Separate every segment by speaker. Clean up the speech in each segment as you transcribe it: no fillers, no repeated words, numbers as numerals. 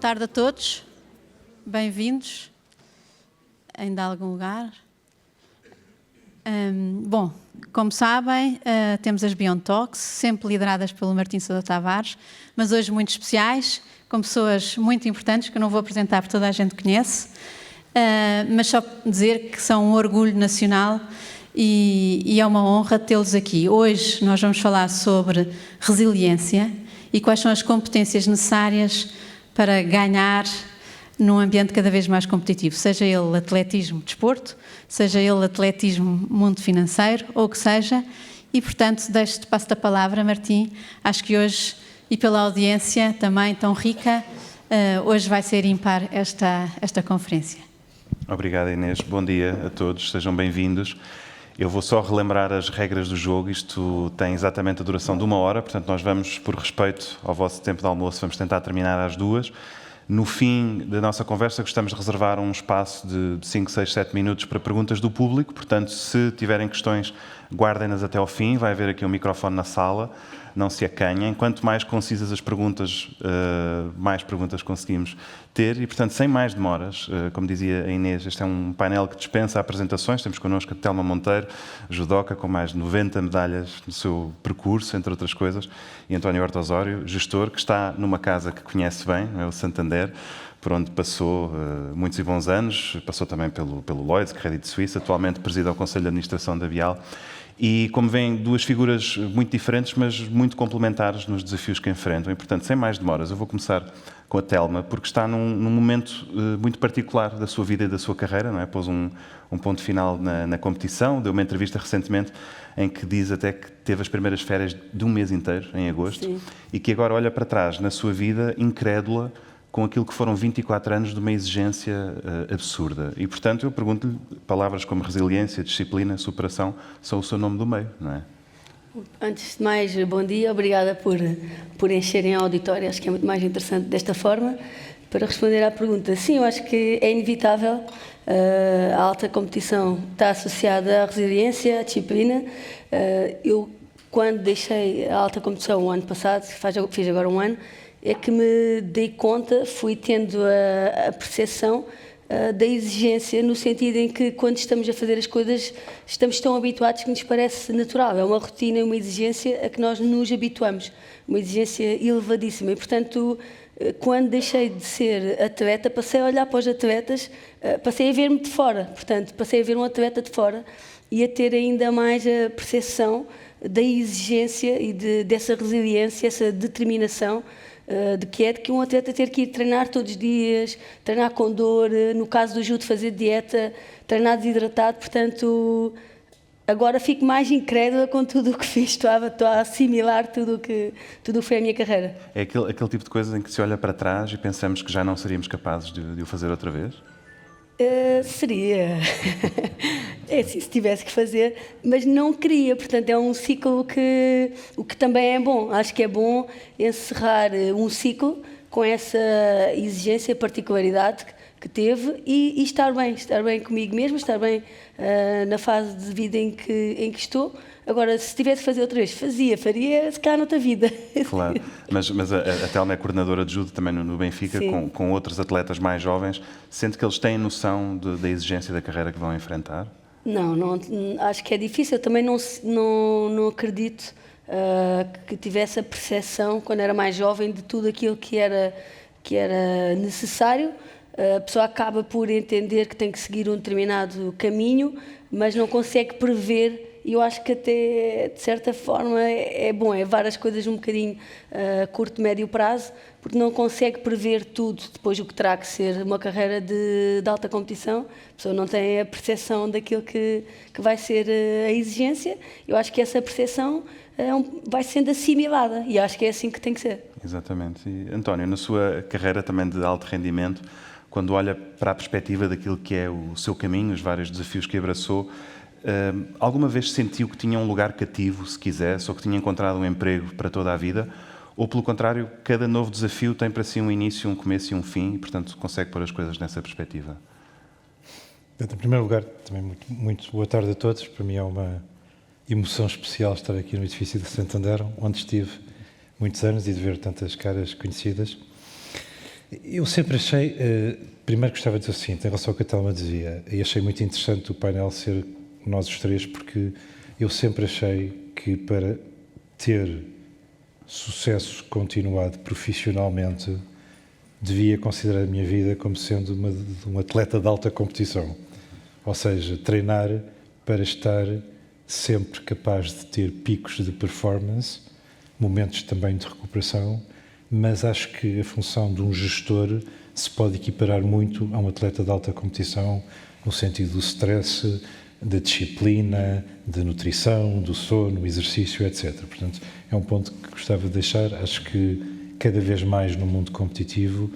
Speaker 1: tarde a todos, bem-vindos, ainda há algum lugar. Bom, como sabem, temos as Beyond Talks, sempre lideradas pelo Martim Sousa Tavares, mas hoje muito especiais, com pessoas muito importantes que eu não vou apresentar porque toda a gente conhece, mas só dizer que são um orgulho nacional e é uma honra tê-los aqui. Hoje nós vamos falar sobre resiliência e quais são as competências necessárias para ganhar num ambiente cada vez mais competitivo, seja ele atletismo, desporto, seja ele atletismo, mundo financeiro, ou o que seja. E, portanto, passo-te a palavra, Martim. Acho que hoje, e pela audiência também tão rica, hoje vai ser ímpar esta conferência.
Speaker 2: Obrigado, Inês. Bom dia a todos, sejam bem-vindos. Eu vou só relembrar as regras do jogo. Isto tem exatamente a duração de 1 hora, portanto nós vamos, por respeito ao vosso tempo de almoço, vamos tentar terminar às 2. No fim da nossa conversa gostamos de reservar um espaço de 5, 6, 7 minutos para perguntas do público, portanto se tiverem questões guardem-nas até ao fim, vai haver aqui um microfone na sala, não se acanhem. Quanto mais concisas as perguntas, mais perguntas conseguimos ter e, portanto, sem mais demoras, como dizia a Inês, este é um painel que dispensa apresentações. Temos connosco a Telma Monteiro, judoca com mais de 90 medalhas no seu percurso, entre outras coisas, e António Horta Osório, gestor, que está numa casa que conhece bem, é o Santander, por onde passou muitos e bons anos, passou também pelo Lloyds, Credit Suisse, atualmente preside o Conselho de Administração da Vial. E, como veem, duas figuras muito diferentes, mas muito complementares nos desafios que enfrentam. E, portanto, sem mais demoras, eu vou começar com a Telma, porque está num momento muito particular da sua vida e da sua carreira, não é? Pôs um ponto final na competição, deu uma entrevista recentemente em que diz até que teve as primeiras férias de um mês inteiro, em agosto, Sim. E que agora olha para trás na sua vida incrédula com aquilo que foram 24 anos de uma exigência absurda. E, portanto, eu pergunto-lhe, palavras como resiliência, disciplina, superação, são o seu nome do meio, não é?
Speaker 3: Antes de mais, bom dia, obrigada por encherem a auditório, acho que é muito mais interessante desta forma. Para responder à pergunta, sim, eu acho que é inevitável, a alta competição está associada à resiliência, à disciplina. Eu, quando deixei a alta competição o ano passado, fiz agora um ano, é que me dei conta, fui tendo a percepção da exigência, no sentido em que, quando estamos a fazer as coisas, estamos tão habituados que nos parece natural. É uma rotina, uma exigência a que nós nos habituamos, uma exigência elevadíssima. E, portanto, quando deixei de ser atleta, passei a olhar para os atletas, passei a ver-me de fora. Portanto, passei a ver um atleta de fora e a ter ainda mais a percepção da exigência e dessa resiliência, essa determinação, de que um atleta ter que ir treinar todos os dias, treinar com dor, no caso do judo fazer dieta, treinar desidratado. Portanto, agora fico mais incrédula com tudo o que fiz, estou a assimilar tudo o que foi a minha carreira.
Speaker 2: É aquele tipo de coisa em que se olha para trás e pensamos que já não seríamos capazes de o fazer outra vez?
Speaker 3: Seria, assim, se tivesse que fazer, mas não queria, portanto é um ciclo o que também é bom, acho que é bom encerrar um ciclo com essa exigência, particularidade que teve e estar bem comigo mesmo, estar bem na fase de vida em que estou. Agora, se tivesse que fazer outra vez, faria se calhar noutra vida.
Speaker 2: Claro, mas a Telma é coordenadora de judo também no Benfica, com outros atletas mais jovens. Sente que eles têm noção da exigência da carreira que vão enfrentar?
Speaker 3: Não, acho que é difícil. Eu também não acredito que tivesse a percepção, quando era mais jovem, de tudo aquilo que era necessário. A pessoa acaba por entender que tem que seguir um determinado caminho, mas não consegue prever. E eu acho que até, de certa forma, é bom, é várias coisas um bocadinho a curto, médio prazo, porque não consegue prever tudo depois o que terá que ser uma carreira de alta competição. A pessoa não tem a percepção daquilo que vai ser a exigência. Eu acho que essa percepção vai sendo assimilada e acho que é assim que tem que ser.
Speaker 2: Exatamente. E, António, na sua carreira também de alto rendimento, quando olha para a perspectiva daquilo que é o seu caminho, os vários desafios que abraçou, alguma vez sentiu que tinha um lugar cativo, se quisesse, ou que tinha encontrado um emprego para toda a vida? Ou, pelo contrário, cada novo desafio tem para si um início, um começo e um fim, e, portanto, consegue pôr as coisas nessa perspectiva?
Speaker 4: Em primeiro lugar, também muito boa tarde a todos. Para mim é uma emoção especial estar aqui no edifício de Santander, onde estive muitos anos, e de ver tantas caras conhecidas. Eu sempre achei, primeiro gostava de dizer o seguinte, em relação ao que a Telma dizia, e achei muito interessante o painel ser nós os três, porque eu sempre achei que para ter sucesso continuado profissionalmente, devia considerar a minha vida como sendo um atleta de alta competição. Ou seja, treinar para estar sempre capaz de ter picos de performance, momentos também de recuperação, mas acho que a função de um gestor se pode equiparar muito a um atleta de alta competição, no sentido do stress, da disciplina, da nutrição, do sono, exercício, etc. Portanto, é um ponto que gostava de deixar. Acho que cada vez mais no mundo competitivo,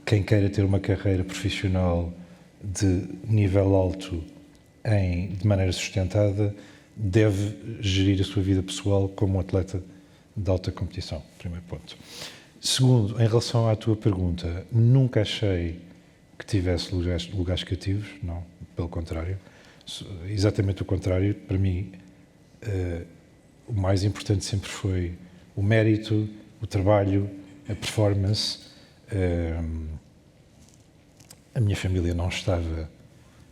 Speaker 4: quem queira ter uma carreira profissional de nível alto de maneira sustentada, deve gerir a sua vida pessoal como um atleta de alta competição. Primeiro ponto. Segundo, em relação à tua pergunta, nunca achei que tivesse lugares cativos, não, pelo contrário. Exatamente o contrário. Para mim, o mais importante sempre foi o mérito, o trabalho, a performance. A minha família não estava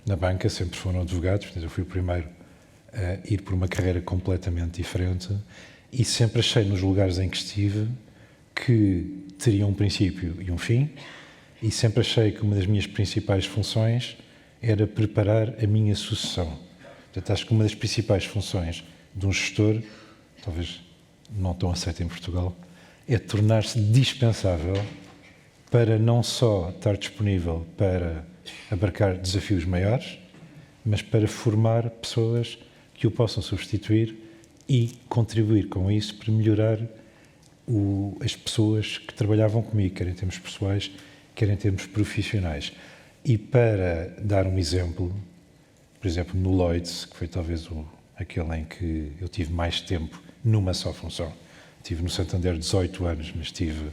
Speaker 4: na banca, sempre foram advogados, portanto eu fui o primeiro a ir por uma carreira completamente diferente e sempre achei nos lugares em que estive que teria um princípio e um fim, e sempre achei que uma das minhas principais funções era preparar a minha sucessão. Portanto, acho que uma das principais funções de um gestor, talvez não tão aceito em Portugal, é tornar-se dispensável para não só estar disponível para abarcar desafios maiores, mas para formar pessoas que o possam substituir e contribuir com isso para melhorar as pessoas que trabalhavam comigo, quer em termos pessoais, quer em termos profissionais. E para dar um exemplo, por exemplo, no Lloyds, que foi talvez aquele em que eu tive mais tempo numa só função. Tive no Santander 18 anos, mas tive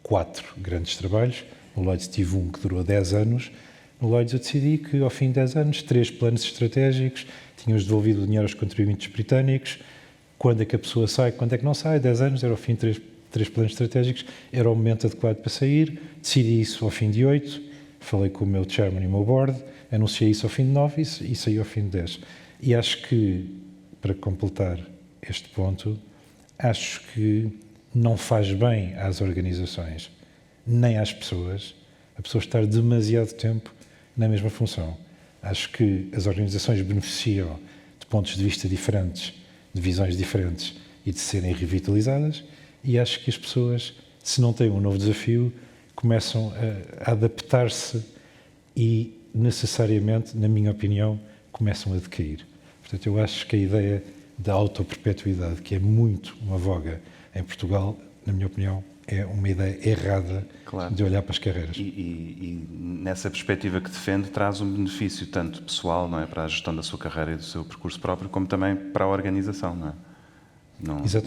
Speaker 4: 4 grandes trabalhos. No Lloyds tive um que durou 10 anos. No Lloyds eu decidi que, ao fim de 10 anos, 3 planos estratégicos, tínhamos devolvido o dinheiro aos contribuintes britânicos. Quando é que a pessoa sai, quando é que não sai? 10 anos, era ao fim de 3 planos estratégicos, era o momento adequado para sair. Decidi isso ao fim de 8, falei com o meu chairman e o meu board, anunciei isso ao fim de 9 e saí ao fim de 10. E acho que, para completar este ponto, acho que não faz bem às organizações, nem às pessoas, a pessoa estar demasiado tempo na mesma função. Acho que as organizações beneficiam de pontos de vista diferentes, de visões diferentes e de serem revitalizadas, e acho que as pessoas, se não têm um novo desafio, começam a adaptar-se e, necessariamente, na minha opinião, começam a decair. Portanto, eu acho que a ideia da autoperpetuidade, que é muito uma voga em Portugal, na minha opinião, é uma ideia errada, claro, de olhar para as carreiras.
Speaker 2: E nessa perspectiva que defende, traz um benefício tanto pessoal, não é, para a gestão da sua carreira e do seu percurso próprio, como também para a organização, não é?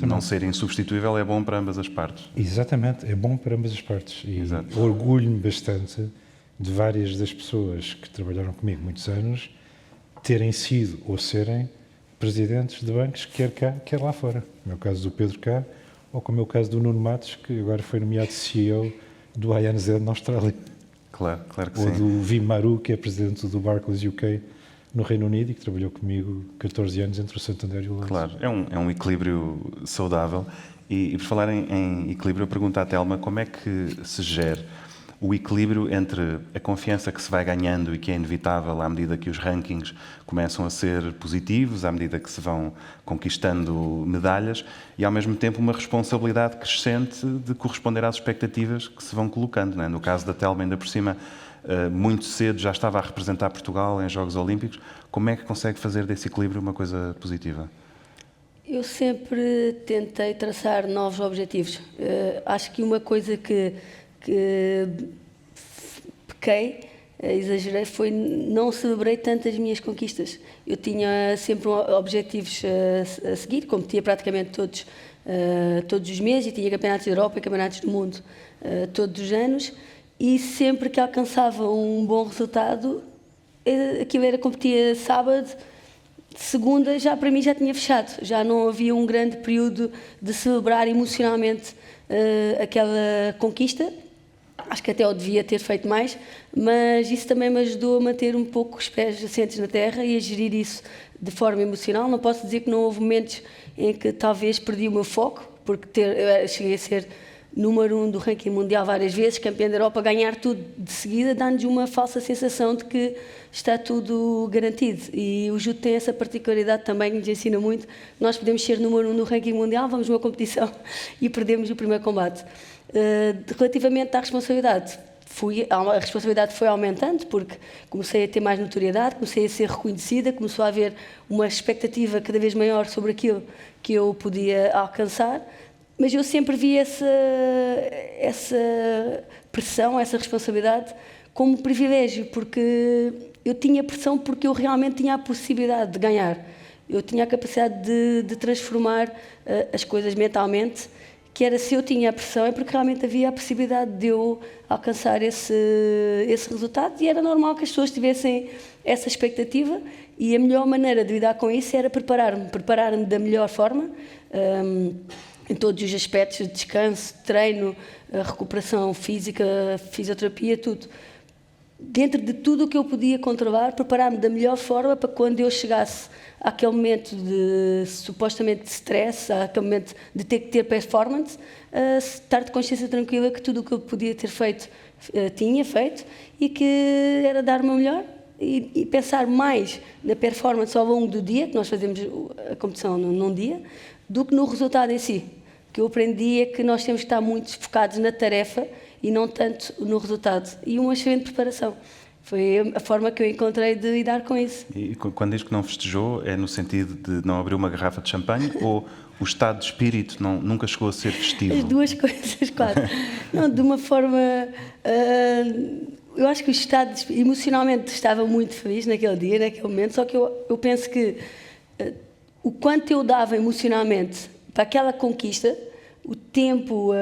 Speaker 2: Não ser insubstituível é bom para ambas as partes.
Speaker 4: Exatamente, é bom para ambas as partes. E orgulho-me bastante de várias das pessoas que trabalharam comigo muitos anos terem sido ou serem presidentes de bancos, quer cá, quer lá fora. No meu caso do Pedro cá, ou como é o caso do Nuno Matos, que agora foi nomeado CEO do ANZ na Austrália.
Speaker 2: Claro que
Speaker 4: ou
Speaker 2: sim.
Speaker 4: Ou do Vim Maru, que é presidente do Barclays UK no Reino Unido e que trabalhou comigo 14 anos entre o Santander e o Lloyds.
Speaker 2: Claro, é um equilíbrio saudável. E por falar em equilíbrio, eu pergunto à Telma como é que se gera o equilíbrio entre a confiança que se vai ganhando e que é inevitável à medida que os rankings começam a ser positivos, à medida que se vão conquistando medalhas, e ao mesmo tempo uma responsabilidade crescente de corresponder às expectativas que se vão colocando, não é? No caso da Telma, ainda por cima, muito cedo já estava a representar Portugal em Jogos Olímpicos. Como é que consegue fazer desse equilíbrio uma coisa positiva?
Speaker 3: Eu sempre tentei traçar novos objetivos. Acho que uma coisa que pequei, exagerei, foi não celebrei tanto as minhas conquistas. Eu tinha sempre objetivos a seguir, competia praticamente todos os meses e tinha campeonatos da Europa e campeonatos do mundo todos os anos, e sempre que alcançava um bom resultado, aquilo era competia sábado, segunda já para mim já tinha fechado, já não havia um grande período de celebrar emocionalmente aquela conquista. acho que até eu devia ter feito mais, mas isso também me ajudou a manter um pouco os pés assentes na terra e a gerir isso de forma emocional. Não posso dizer que não houve momentos em que talvez perdi o meu foco, porque eu cheguei a ser número 1 do ranking mundial várias vezes, campeã da Europa, ganhar tudo de seguida, dá-nos uma falsa sensação de que está tudo garantido. E o judo tem essa particularidade também, que nos ensina muito. Nós podemos ser número 1 no ranking mundial, vamos numa competição e perdemos o primeiro combate. Relativamente à responsabilidade, a responsabilidade foi aumentando, porque comecei a ter mais notoriedade, comecei a ser reconhecida, começou a haver uma expectativa cada vez maior sobre aquilo que eu podia alcançar. Mas eu sempre vi essa pressão, essa responsabilidade como privilégio, porque eu tinha pressão porque eu realmente tinha a possibilidade de ganhar. Eu tinha a capacidade de transformar as coisas mentalmente, que era se eu tinha a pressão é porque realmente havia a possibilidade de eu alcançar esse resultado e era normal que as pessoas tivessem essa expectativa e a melhor maneira de lidar com isso era preparar-me da melhor forma, em todos os aspectos, de descanso, treino, recuperação física, fisioterapia, tudo. Dentro de tudo o que eu podia controlar, preparar-me da melhor forma para quando eu chegasse àquele momento supostamente de stress, àquele momento de ter que ter performance, estar de consciência tranquila que tudo o que eu podia ter feito, tinha feito, e que era dar o meu melhor e pensar mais na performance ao longo do dia, que nós fazemos a competição num dia, do que no resultado em si. O que eu aprendi é que nós temos que estar muito focados na tarefa e não tanto no resultado. E uma excelente preparação. Foi a forma que eu encontrei de lidar com isso.
Speaker 2: E quando diz que não festejou, é no sentido de não abrir uma garrafa de champanhe ou o estado de espírito nunca chegou a ser festivo?
Speaker 3: As duas coisas, quase. Não, de uma forma... eu acho que o estado emocionalmente estava muito feliz naquele dia, naquele momento, só que eu penso que o quanto eu dava emocionalmente para aquela conquista, o tempo,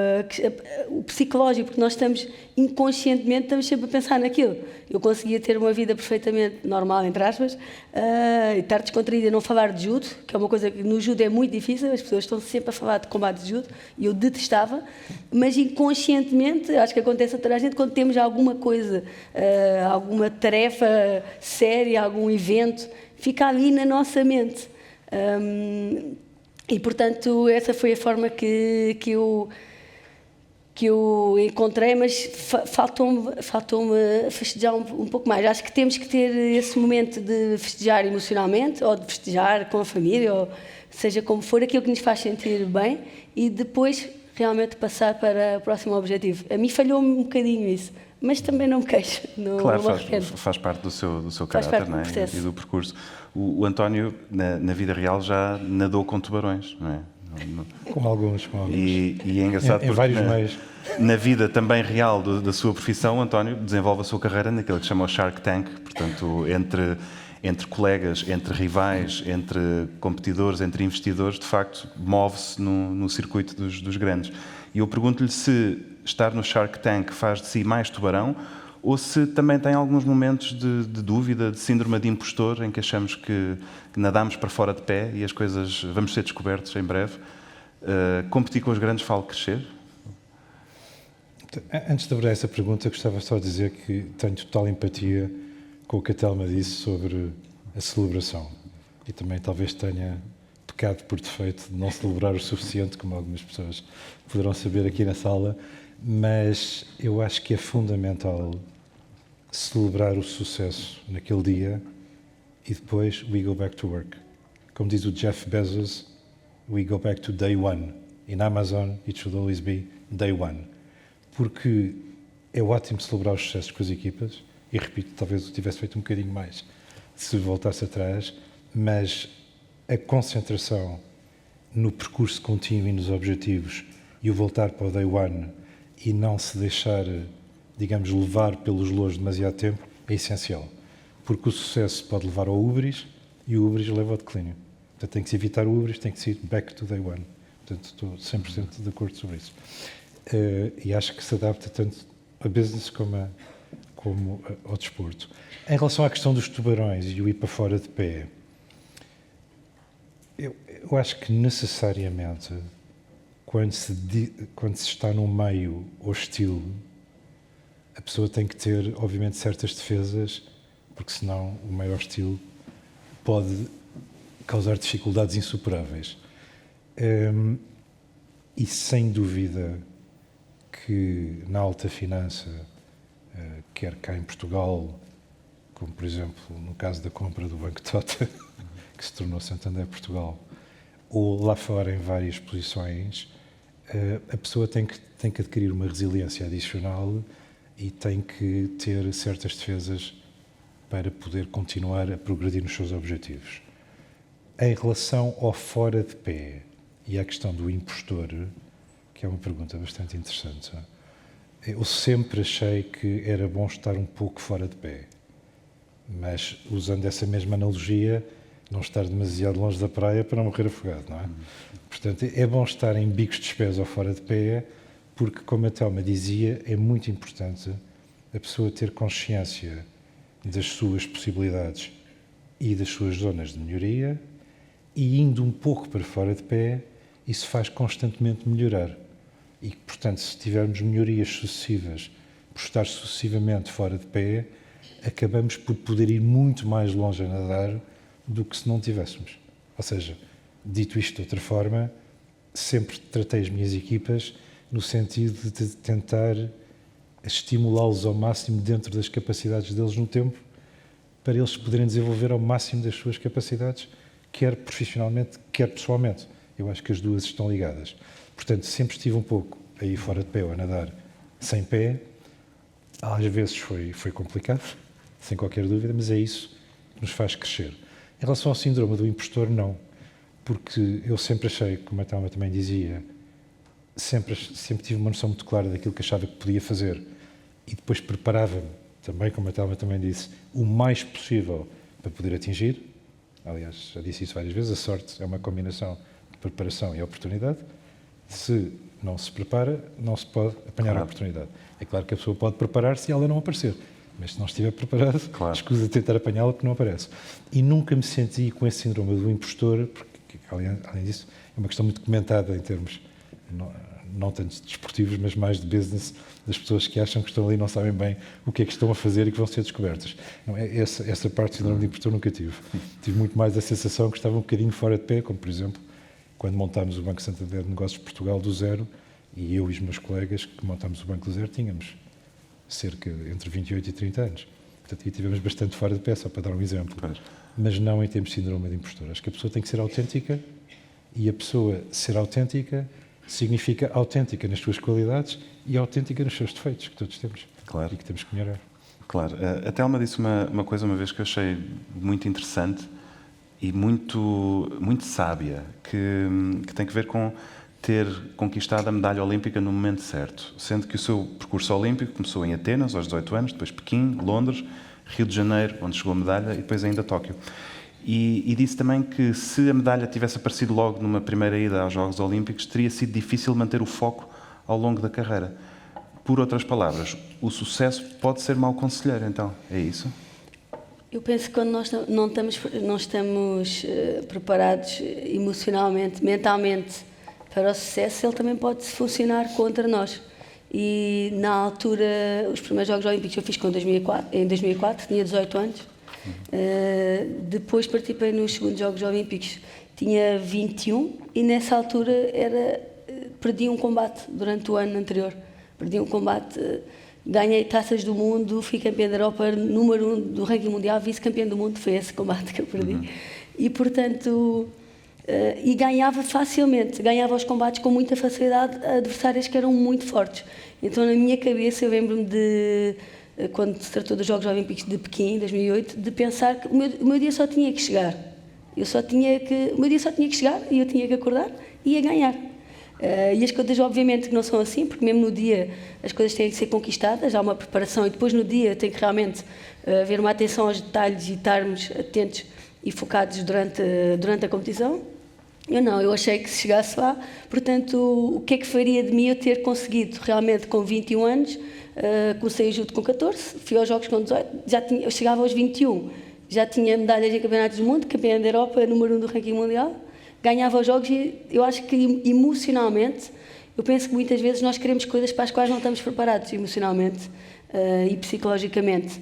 Speaker 3: o psicológico, porque nós estamos inconscientemente, estamos sempre a pensar naquilo. Eu conseguia ter uma vida perfeitamente normal, entre aspas, e estar descontraída, não falar de judo, que é uma coisa que no judo é muito difícil, as pessoas estão sempre a falar de combate de judo, e eu detestava, mas inconscientemente, acho que acontece a toda a gente, quando temos alguma coisa, alguma tarefa séria, algum evento, fica ali na nossa mente. E, portanto, essa foi a forma que eu encontrei, mas faltou-me festejar um pouco mais. Acho que temos que ter esse momento de festejar emocionalmente, ou de festejar com a família, ou seja como for, aquilo que nos faz sentir bem, e depois realmente passar para o próximo objetivo. A mim falhou-me um bocadinho isso, mas também não me queixo,
Speaker 2: claro,
Speaker 3: não me arrependo.
Speaker 2: Faz parte do seu caráter, não é? E do percurso. O António, na vida real, já nadou com tubarões, não é?
Speaker 4: Com alguns.
Speaker 2: E é engraçado
Speaker 4: em vários meios.
Speaker 2: Na vida também real da sua profissão, o António desenvolve a sua carreira naquilo que se chama o Shark Tank, portanto, entre colegas, entre rivais, entre competidores, entre investidores, de facto, move-se no circuito dos grandes. E eu pergunto-lhe se estar no Shark Tank faz de si mais tubarão ou se também tem alguns momentos de dúvida, de síndrome de impostor, em que achamos que nadamos para fora de pé e as coisas vamos ser descobertos em breve. Competir com os grandes faz crescer?
Speaker 4: Antes de abrir essa pergunta, gostava só de dizer que tenho total empatia com o que a Telma disse sobre a celebração. E também talvez tenha pecado por defeito de não celebrar o suficiente, como algumas pessoas poderão saber aqui na sala, mas eu acho que é fundamental celebrar o sucesso naquele dia e depois we go back to work. Como diz o Jeff Bezos, we go back to day one. In Amazon, it should always be day one. Porque é ótimo celebrar os sucessos com as equipas, e repito, talvez eu tivesse feito um bocadinho mais se voltasse atrás, mas a concentração no percurso contínuo e nos objetivos e o voltar para o day one e não se deixar, digamos, levar pelos louros demasiado tempo é essencial. Porque o sucesso pode levar ao hubris e o hubris leva ao declínio. Portanto, tem que se evitar o hubris, tem que se ir back to day one. Portanto, estou 100% de acordo sobre isso. E acho que se adapta tanto a business como ao desporto. Em relação à questão dos tubarões e o ir para fora de pé, eu acho que necessariamente, quando se está num meio hostil, a pessoa tem que ter, obviamente, certas defesas, porque senão o maior estilo pode causar dificuldades insuperáveis. E sem dúvida que na alta finança, quer cá em Portugal, como por exemplo no caso da compra do Banco Tota, que se tornou Santander Portugal, ou lá fora em várias posições, a pessoa tem que adquirir uma resiliência adicional e tem que ter certas defesas para poder continuar a progredir nos seus objetivos. Em relação ao fora de pé e à questão do impostor, que é uma pergunta bastante interessante, eu sempre achei que era bom estar um pouco fora de pé, mas usando essa mesma analogia, não estar demasiado longe da praia para não morrer afogado, não é? Portanto, é bom estar em bicos de pés ou fora de pé, porque, como a Telma dizia, é muito importante a pessoa ter consciência das suas possibilidades e das suas zonas de melhoria, e indo um pouco para fora de pé, isso faz constantemente melhorar. E, portanto, se tivermos melhorias sucessivas, por estar sucessivamente fora de pé, acabamos por poder ir muito mais longe a nadar do que se não tivéssemos. Ou seja, dito isto de outra forma, sempre tratei as minhas equipas no sentido de tentar estimulá-los ao máximo dentro das capacidades deles no tempo, para eles poderem desenvolver ao máximo das suas capacidades, quer profissionalmente, quer pessoalmente. Eu acho que as duas estão ligadas. Portanto, sempre estive um pouco aí fora de pé ou a nadar sem pé. Às vezes foi complicado, sem qualquer dúvida, mas é isso que nos faz crescer. Em relação ao síndrome do impostor, não. Porque eu sempre achei, como a Telma também dizia, sempre tive uma noção muito clara daquilo que achava que podia fazer e depois preparava-me, também, como a Telma também disse, o mais possível para poder atingir. Aliás, já disse isso várias vezes, a sorte é uma combinação de preparação e oportunidade. Se não se prepara, não se pode apanhar a oportunidade. É claro que a pessoa pode preparar-se e ela não aparecer, mas se não estiver preparado, escusa de tentar apanhá-la porque não aparece. E nunca me senti com esse síndrome do impostor, porque, além disso, é uma questão muito comentada em termos, não tanto desportivos, mas mais de business, das pessoas que acham que estão ali e não sabem bem o que é que estão a fazer e que vão ser descobertas. Não, essa parte do síndrome do impostor nunca tive. Tive muito mais a sensação que estava um bocadinho fora de pé, como, por exemplo, quando montámos o Banco Santander de Negócios de Portugal do zero, e eu e os meus colegas que montámos o banco do zero tínhamos cerca entre 28 e 30 anos. Portanto, aí tivemos bastante fora de pé, só para dar um exemplo. Mas não em termos de síndrome de impostor. Acho que a pessoa tem que ser autêntica, e a pessoa ser autêntica significa autêntica nas suas qualidades e autêntica nos seus defeitos, que todos temos.
Speaker 2: Claro.
Speaker 4: E que temos que melhorar.
Speaker 2: Claro. A Telma disse uma coisa uma vez que eu achei muito interessante e muito sábia, que tem que ver com ter conquistado a medalha olímpica no momento certo, sendo que o seu percurso olímpico começou em Atenas, aos 18 anos, depois Pequim, Londres, Rio de Janeiro, onde chegou a medalha, e depois ainda Tóquio. E disse também que se a medalha tivesse aparecido logo numa primeira ida aos Jogos Olímpicos, teria sido difícil manter o foco ao longo da carreira. Por outras palavras, o sucesso pode ser mau conselheiro, então, é isso?
Speaker 3: Eu penso que quando nós não estamos preparados emocionalmente, mentalmente, para o sucesso, ele também pode funcionar contra nós. E na altura, os primeiros Jogos Olímpicos eu fiz em 2004, tinha 18 anos. Depois participei nos segundos Jogos Olímpicos, tinha 21, e nessa altura perdi um combate durante o ano anterior. Perdi um combate, ganhei taças do mundo, fui campeã da Europa, número 1 do ranking mundial, vice-campeã do mundo, foi esse combate que eu perdi. E, portanto, e ganhava facilmente, ganhava os combates com muita facilidade a adversárias que eram muito fortes. Então, na minha cabeça, eu lembro-me de, quando se tratou dos Jogos Olímpicos de Pequim, em 2008, de pensar que o meu dia só tinha que chegar. O meu dia só tinha que chegar e eu tinha que acordar e ia ganhar. E as coisas, obviamente, que não são assim, porque mesmo no dia as coisas têm que ser conquistadas, há uma preparação, e depois no dia tem que realmente haver uma atenção aos detalhes e estarmos atentos e focados durante a competição. Eu achei que se chegasse lá, portanto, o que é que faria de mim eu ter conseguido realmente com 21 anos, comecei a judo com 14, fui aos Jogos com 18, eu chegava aos 21, já tinha medalhas em campeonatos do mundo, campeã da Europa, número 1 do ranking mundial, ganhava os jogos, e eu acho que emocionalmente, eu penso que muitas vezes nós queremos coisas para as quais não estamos preparados emocionalmente, e psicologicamente,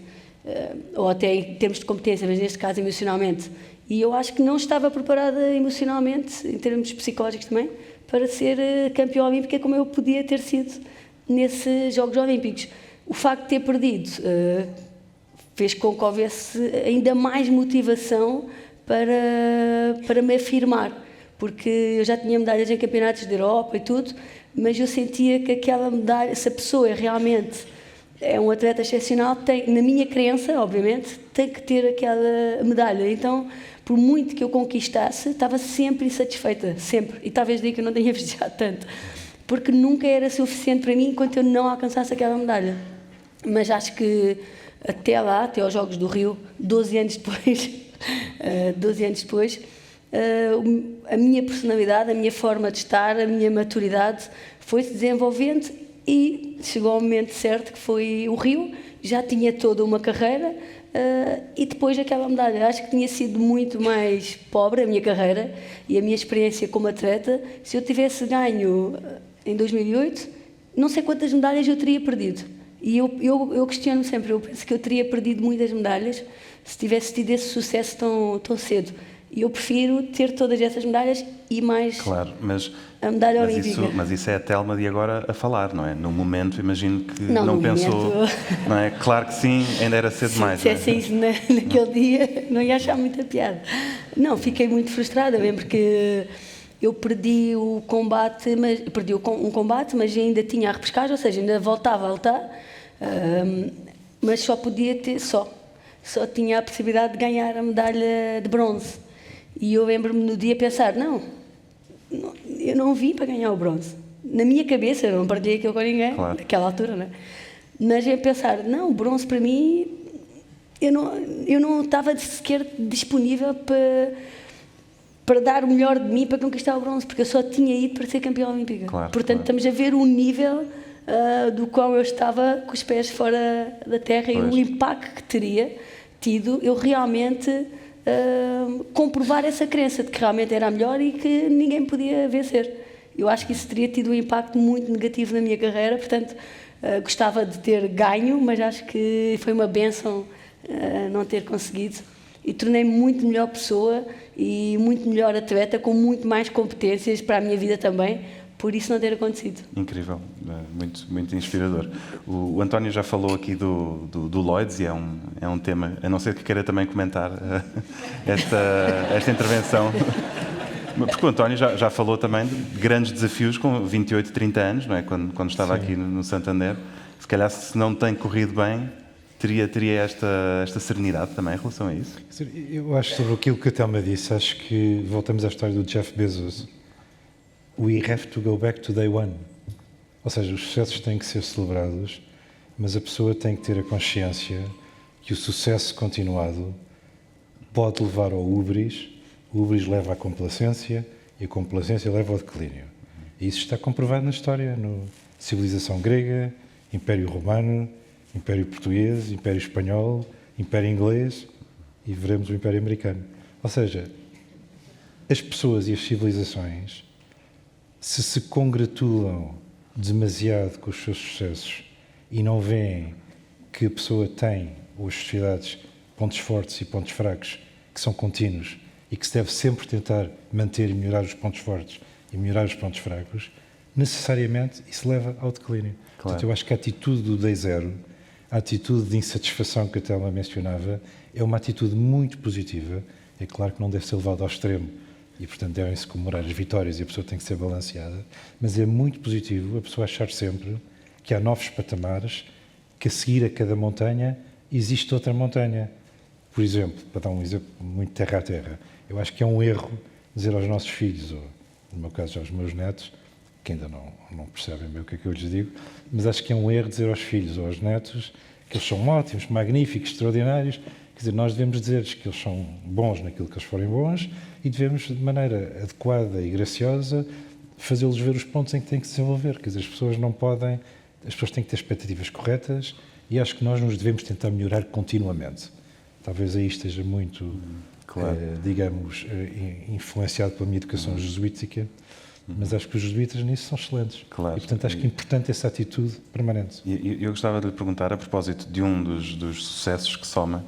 Speaker 3: ou até em termos de competência, mas neste caso emocionalmente. E eu acho que não estava preparada emocionalmente, em termos psicológicos também, para ser campeã olímpica como eu podia ter sido nesses Jogos Olímpicos. O facto de ter perdido fez com que houvesse ainda mais motivação para me afirmar, porque eu já tinha medalhas em campeonatos da Europa e tudo, mas eu sentia que aquela medalha, se a pessoa realmente é um atleta excepcional, tem, na minha crença, obviamente, tem que ter aquela medalha. Então, por muito que eu conquistasse, estava sempre insatisfeita, sempre. E talvez daí que eu não tenha festejado tanto, porque nunca era suficiente para mim enquanto eu não alcançasse aquela medalha. Mas acho que até lá, até aos Jogos do Rio, 12 anos depois, a minha personalidade, a minha forma de estar, a minha maturidade foi-se desenvolvendo e chegou ao momento certo, que foi o Rio. Já tinha toda uma carreira e depois aquela medalha. Acho que tinha sido muito mais pobre a minha carreira e a minha experiência como atleta. Se eu tivesse ganho em 2008, não sei quantas medalhas eu teria perdido. E eu questiono sempre, eu penso que eu teria perdido muitas medalhas se tivesse tido esse sucesso tão cedo. E eu prefiro ter todas essas medalhas e mais a medalha olímpica.
Speaker 2: Mas isso é a Telma de agora a falar, não é? No momento, imagino que não pensou... Não é? Claro que sim, ainda era cedo demais.
Speaker 3: Se dissesse isso naquele dia, não ia achar muita piada. Não, fiquei muito frustrada, mesmo porque eu perdi o combate, um combate, mas ainda tinha a repescagem, ou seja, ainda voltava a lutar, mas só podia ter, só tinha a possibilidade de ganhar a medalha de bronze. E eu lembro-me no dia pensar, não, eu não vim para ganhar o bronze. Na minha cabeça, eu não partilhei aquilo com ninguém,
Speaker 2: claro,
Speaker 3: naquela altura, não é? Mas eu pensar, não, o bronze para mim, eu não estava sequer disponível para dar o melhor de mim para conquistar o bronze, porque eu só tinha ido para ser campeã olímpica.
Speaker 2: Claro,
Speaker 3: portanto, estamos a ver o nível do qual eu estava com os pés fora da terra. Pois. E o impacto que teria tido eu realmente comprovar essa crença de que realmente era a melhor e que ninguém podia vencer. Eu acho que isso teria tido um impacto muito negativo na minha carreira, portanto, gostava de ter ganho, mas acho que foi uma bênção não ter conseguido. E tornei-me muito melhor pessoa e muito melhor atleta, com muito mais competências para a minha vida também, por isso não ter acontecido.
Speaker 2: Incrível, muito, muito inspirador. O António já falou aqui do Lloyds e é um tema, a não ser que queira também comentar esta intervenção, porque o António já falou também de grandes desafios com 28, 30 anos, não é? Quando estava aqui no Santander. Se calhar, se não tem corrido bem, teria esta serenidade também em relação a isso?
Speaker 4: Eu acho, sobre aquilo que a Telma disse, acho que voltamos à história do Jeff Bezos. We have to go back to day one. Ou seja, os sucessos têm que ser celebrados, mas a pessoa tem que ter a consciência que o sucesso continuado pode levar ao hubris, o hubris leva à complacência e a complacência leva ao declínio. E isso está comprovado na história, na civilização grega, Império Romano, Império Português, Império Espanhol, Império Inglês e veremos o Império Americano. Ou seja, as pessoas e as civilizações, se congratulam demasiado com os seus sucessos e não veem que a pessoa tem, ou as sociedades, pontos fortes e pontos fracos, que são contínuos e que se deve sempre tentar manter e melhorar os pontos fortes e melhorar os pontos fracos, necessariamente isso leva ao declínio. Claro. Portanto, eu acho que a atitude do day zero, a atitude de insatisfação que a Telma mencionava, é uma atitude muito positiva. É claro que não deve ser levada ao extremo e, portanto, devem-se comemorar as vitórias e a pessoa tem que ser balanceada, mas é muito positivo a pessoa achar sempre que há novos patamares, que a seguir a cada montanha existe outra montanha. Por exemplo, para dar um exemplo muito terra a terra, eu acho que é um erro dizer aos nossos filhos, ou no meu caso aos meus netos, que ainda não percebem bem o que é que eu lhes digo, mas acho que é um erro dizer aos filhos ou aos netos que eles são ótimos, magníficos, extraordinários. Quer dizer, nós devemos dizer-lhes que eles são bons naquilo que eles forem bons e devemos, de maneira adequada e graciosa, fazê-los ver os pontos em que têm que se desenvolver. Quer dizer, as pessoas têm que ter expectativas corretas e acho que nós nos devemos tentar melhorar continuamente. Talvez aí esteja muito, claro, digamos, influenciado pela minha educação jesuítica, Mas acho que os jesuítas nisso são excelentes.
Speaker 2: Claro.
Speaker 4: E, portanto, acho que é importante essa atitude permanente.
Speaker 2: E eu gostava de lhe perguntar, a propósito de um dos sucessos que soma,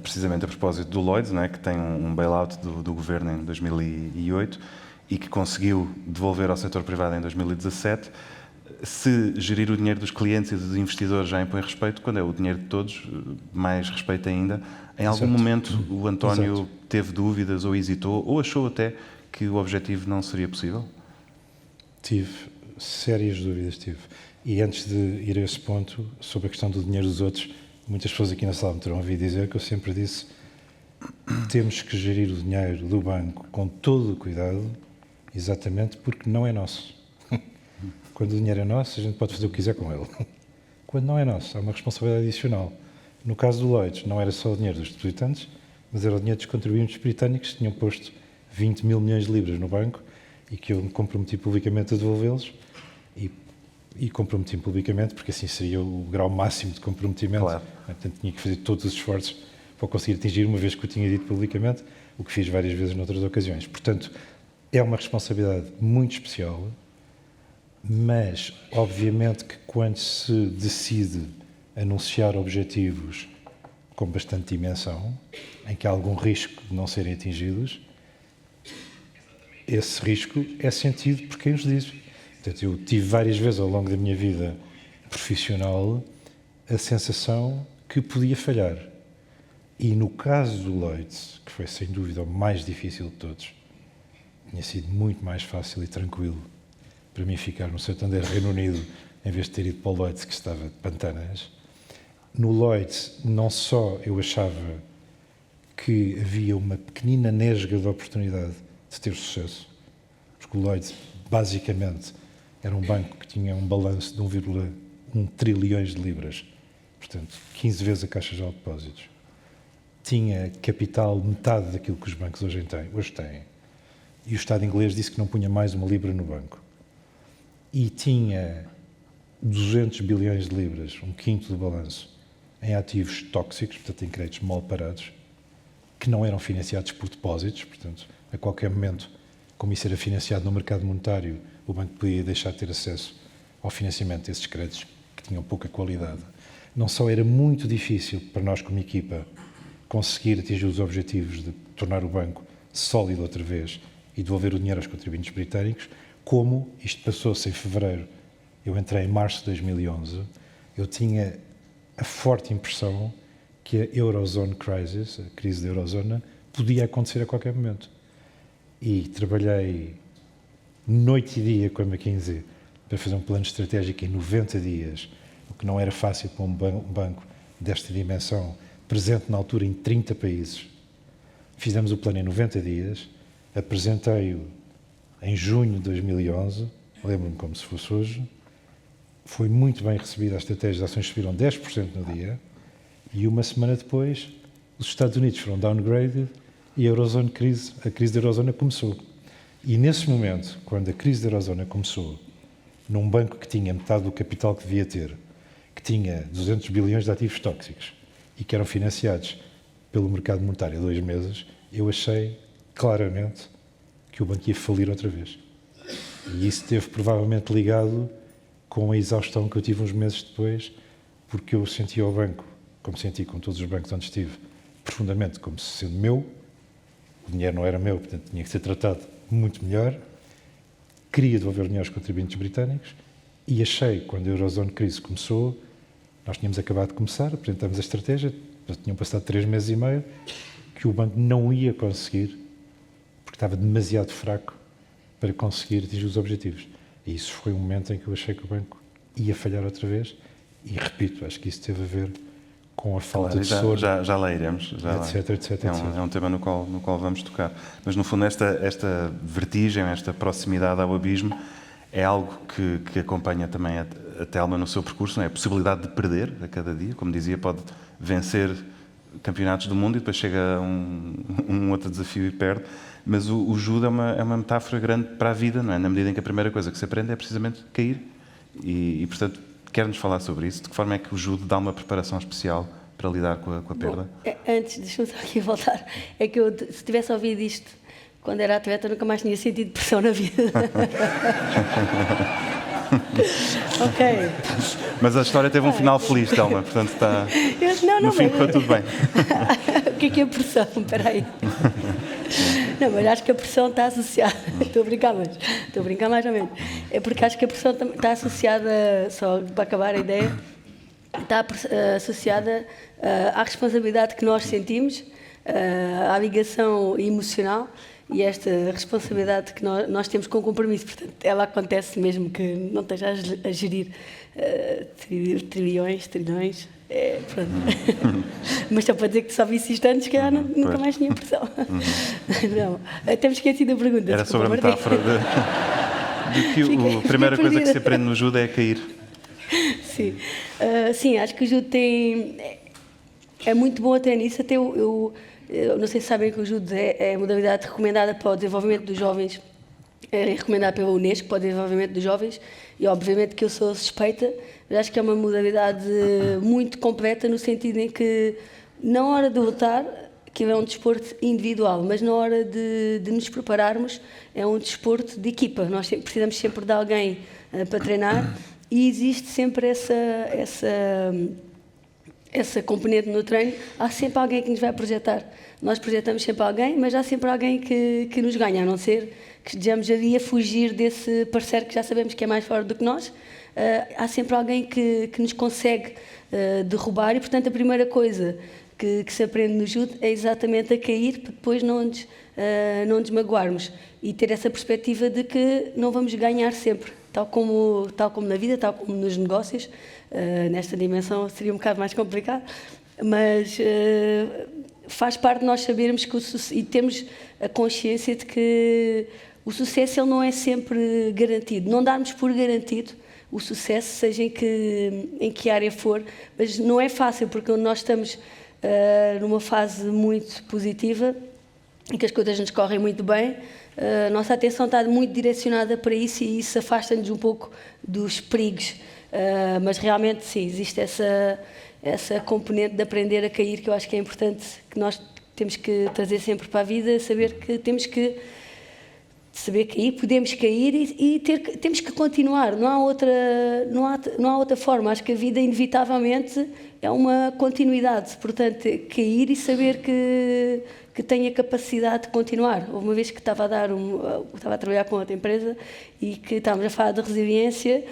Speaker 2: precisamente a propósito do Lloyds, não é, que tem um bailout do governo em 2008 e que conseguiu devolver ao setor privado em 2017, se gerir o dinheiro dos clientes e dos investidores já impõe respeito, quando é o dinheiro de todos, mais respeito ainda. Em algum momento o António teve dúvidas ou hesitou, ou achou até que o objetivo não seria possível?
Speaker 4: Tive sérias dúvidas, tive. E antes de ir a esse ponto, sobre a questão do dinheiro dos outros, muitas pessoas aqui na sala me terão ouvido dizer que eu sempre disse: temos que gerir o dinheiro do banco com todo o cuidado, exatamente porque não é nosso. Quando o dinheiro é nosso, a gente pode fazer o que quiser com ele. Quando não é nosso, há uma responsabilidade adicional. No caso do Lloyds, não era só o dinheiro dos depositantes, mas era o dinheiro dos contribuintes britânicos que tinham posto 20 mil milhões de libras no banco e que eu me comprometi publicamente a devolvê-los e comprometi-me publicamente, porque assim seria o grau máximo de comprometimento.
Speaker 2: Claro.
Speaker 4: Portanto, tinha que fazer todos os esforços para conseguir atingir, uma vez que o tinha dito publicamente, o que fiz várias vezes noutras ocasiões. Portanto, é uma responsabilidade muito especial, mas, obviamente, que quando se decide anunciar objetivos com bastante dimensão, em que há algum risco de não serem atingidos, esse risco é sentido por quem os diz. Portanto, eu tive várias vezes ao longo da minha vida profissional a sensação que podia falhar. E no caso do Lloyds, que foi sem dúvida o mais difícil de todos, tinha sido muito mais fácil e tranquilo para mim ficar no Santander, Reino Unido, em vez de ter ido para o Lloyds, que estava de pantanas. No Lloyds, não só eu achava que havia uma pequenina nesga de oportunidade de ter sucesso, porque o Lloyds, basicamente, era um banco que tinha um balanço de 1,1 trilhões de libras, portanto, 15 vezes a Caixa Geral de Depósitos. Tinha capital metade daquilo que os bancos hoje têm. E o Estado inglês disse que não punha mais uma libra no banco. E tinha 200 bilhões de libras, um quinto do balanço, em ativos tóxicos, portanto, em créditos mal parados, que não eram financiados por depósitos, portanto, a qualquer momento, como isso era financiado no mercado monetário, o banco podia deixar de ter acesso ao financiamento desses créditos que tinham pouca qualidade. Não só era muito difícil para nós como equipa conseguir atingir os objetivos de tornar o banco sólido outra vez e devolver o dinheiro aos contribuintes britânicos, como isto passou-se em fevereiro, eu entrei em março de 2011, eu tinha a forte impressão que a Eurozone Crisis, a crise da Eurozona, podia acontecer a qualquer momento. E trabalhei noite e dia com a McKinsey para fazer um plano estratégico em 90 dias, o que não era fácil para um banco desta dimensão, presente na altura em 30 países. Fizemos o plano em 90 dias, apresentei-o em junho de 2011, lembro-me como se fosse hoje, foi muito bem recebida, as estratégias de ações subiram 10% no dia, e uma semana depois os Estados Unidos foram downgraded e a crise da Eurozona começou. E nesse momento, quando a crise da Eurozona começou, num banco que tinha metade do capital que devia ter, que tinha 200 bilhões de ativos tóxicos e que eram financiados pelo mercado monetário há 2 meses, eu achei claramente que o banco ia falir outra vez. E isso esteve provavelmente ligado com a exaustão que eu tive uns meses depois, porque eu sentia o banco, como senti com todos os bancos onde estive, profundamente como se sendo meu. O dinheiro não era meu, portanto tinha que ser tratado muito melhor. Queria devolver o dinheiro aos contribuintes britânicos e achei, quando a Eurozone Crise começou, nós tínhamos acabado de começar, apresentámos a estratégia, tinham passado 3 meses e meio, que o banco não ia conseguir, porque estava demasiado fraco para conseguir atingir os objetivos. E isso foi um momento em que eu achei que o banco ia falhar outra vez e, repito, acho que isso teve a ver com a falta de sono.
Speaker 2: Já lá iremos.
Speaker 4: Etc.
Speaker 2: É um tema no qual vamos tocar. Mas, no fundo, esta vertigem, esta proximidade ao abismo é algo que acompanha também a Telma no seu percurso, não é? A possibilidade de perder a cada dia. Como dizia, pode vencer campeonatos do mundo e depois chega a um outro desafio e perde. Mas o judo é uma metáfora grande para a vida, não é? Na medida em que a primeira coisa que se aprende é precisamente cair. E portanto, quer-nos falar sobre isso? De que forma é que o judo dá uma preparação especial para lidar com a perda?
Speaker 3: Bom, antes, deixa-me só aqui voltar. É que eu, se tivesse ouvido isto quando era atleta nunca mais tinha sentido pressão na vida. Ok.
Speaker 2: Mas a história teve um final feliz, Telma, portanto está... No fim correu tudo bem.
Speaker 3: O que é pressão? Espera aí. Não, mas acho que a pressão está associada... Estou a brincar mais ou menos. É porque acho que a pressão está associada, só para acabar a ideia, está associada à responsabilidade que nós sentimos, à ligação emocional e esta responsabilidade que nós temos com o compromisso. Portanto, ela acontece mesmo que não esteja a gerir trilhões, pronto. Mas só para dizer que só vi isto antes, que nunca mais tinha pressão. Não, temos esquecido a pergunta.
Speaker 2: Era sobre a metáfora de que a primeira coisa que se aprende no judo é a cair.
Speaker 3: Sim, sim, acho que o judo é muito bom até nisso. Até eu não sei se sabem que o judo é a modalidade recomendada para o desenvolvimento dos jovens, é recomendada pela Unesco para o desenvolvimento dos jovens, e obviamente que eu sou suspeita, mas acho que é uma modalidade muito completa no sentido em que, na hora de lutar, aquilo é um desporto individual, mas na hora de nos prepararmos é um desporto de equipa. Nós precisamos sempre de alguém para treinar e existe sempre essa componente no treino. Há sempre alguém que nos vai projetar. Nós projetamos sempre alguém, mas há sempre alguém que nos ganha, a não ser que estejamos ali a fugir desse parceiro que já sabemos que é mais forte do que nós. Há sempre alguém que nos consegue derrubar e, portanto, a primeira coisa que se aprende no judo é exatamente a cair para depois não nos magoarmos e ter essa perspectiva de que não vamos ganhar sempre, tal como na vida, tal como nos negócios. Nesta dimensão seria um bocado mais complicado, mas faz parte de nós sabermos e temos a consciência de que o sucesso ele não é sempre garantido, não darmos por garantido o sucesso, seja em que área for, mas não é fácil, porque nós estamos numa fase muito positiva em que as coisas nos correm muito bem, a nossa atenção está muito direcionada para isso e isso afasta-nos um pouco dos perigos. Mas realmente, sim, existe essa componente de aprender a cair, que eu acho que é importante, que nós temos que trazer sempre para a vida, saber que temos que saber cair, podemos cair e temos que continuar, não há outra forma. Acho que a vida, inevitavelmente, é uma continuidade, portanto, cair e saber que tenho a capacidade de continuar. Houve uma vez que estava a trabalhar com outra empresa e que estávamos a falar de resiliência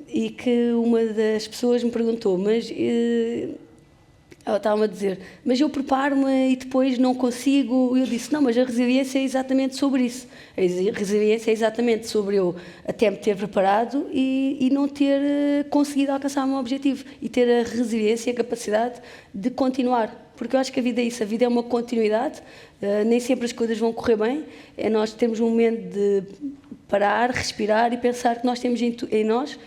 Speaker 3: e que uma das pessoas me perguntou, mas ela estava-me a dizer, mas eu preparo-me e depois não consigo. Eu disse, não, mas a resiliência é exatamente sobre isso. A resiliência é exatamente sobre eu até me ter preparado e não ter conseguido alcançar o meu objetivo. E ter a resiliência e a capacidade de continuar. Porque eu acho que a vida é isso, a vida é uma continuidade, nem sempre as coisas vão correr bem, é nós termos um momento de parar, respirar e pensar que nós temos em nós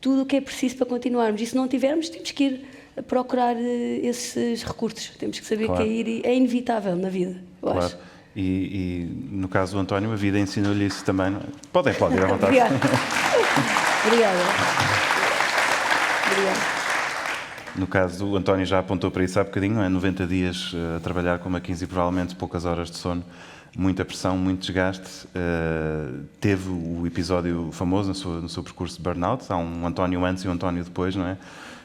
Speaker 3: tudo o que é preciso para continuarmos. E se não tivermos, temos que ir a procurar esses recursos. Temos que saber cair e é inevitável na vida, eu acho.
Speaker 2: E no caso do António, a vida ensinou-lhe isso também. Não é? Pode ir à vontade.
Speaker 3: Obrigada. Obrigada.
Speaker 2: No caso, o António já apontou para isso há bocadinho, não é? 90 dias a trabalhar com uma 15 e provavelmente poucas horas de sono, muita pressão, muito desgaste. Teve o episódio famoso no seu percurso de burnout, há um António antes e um António depois, não é?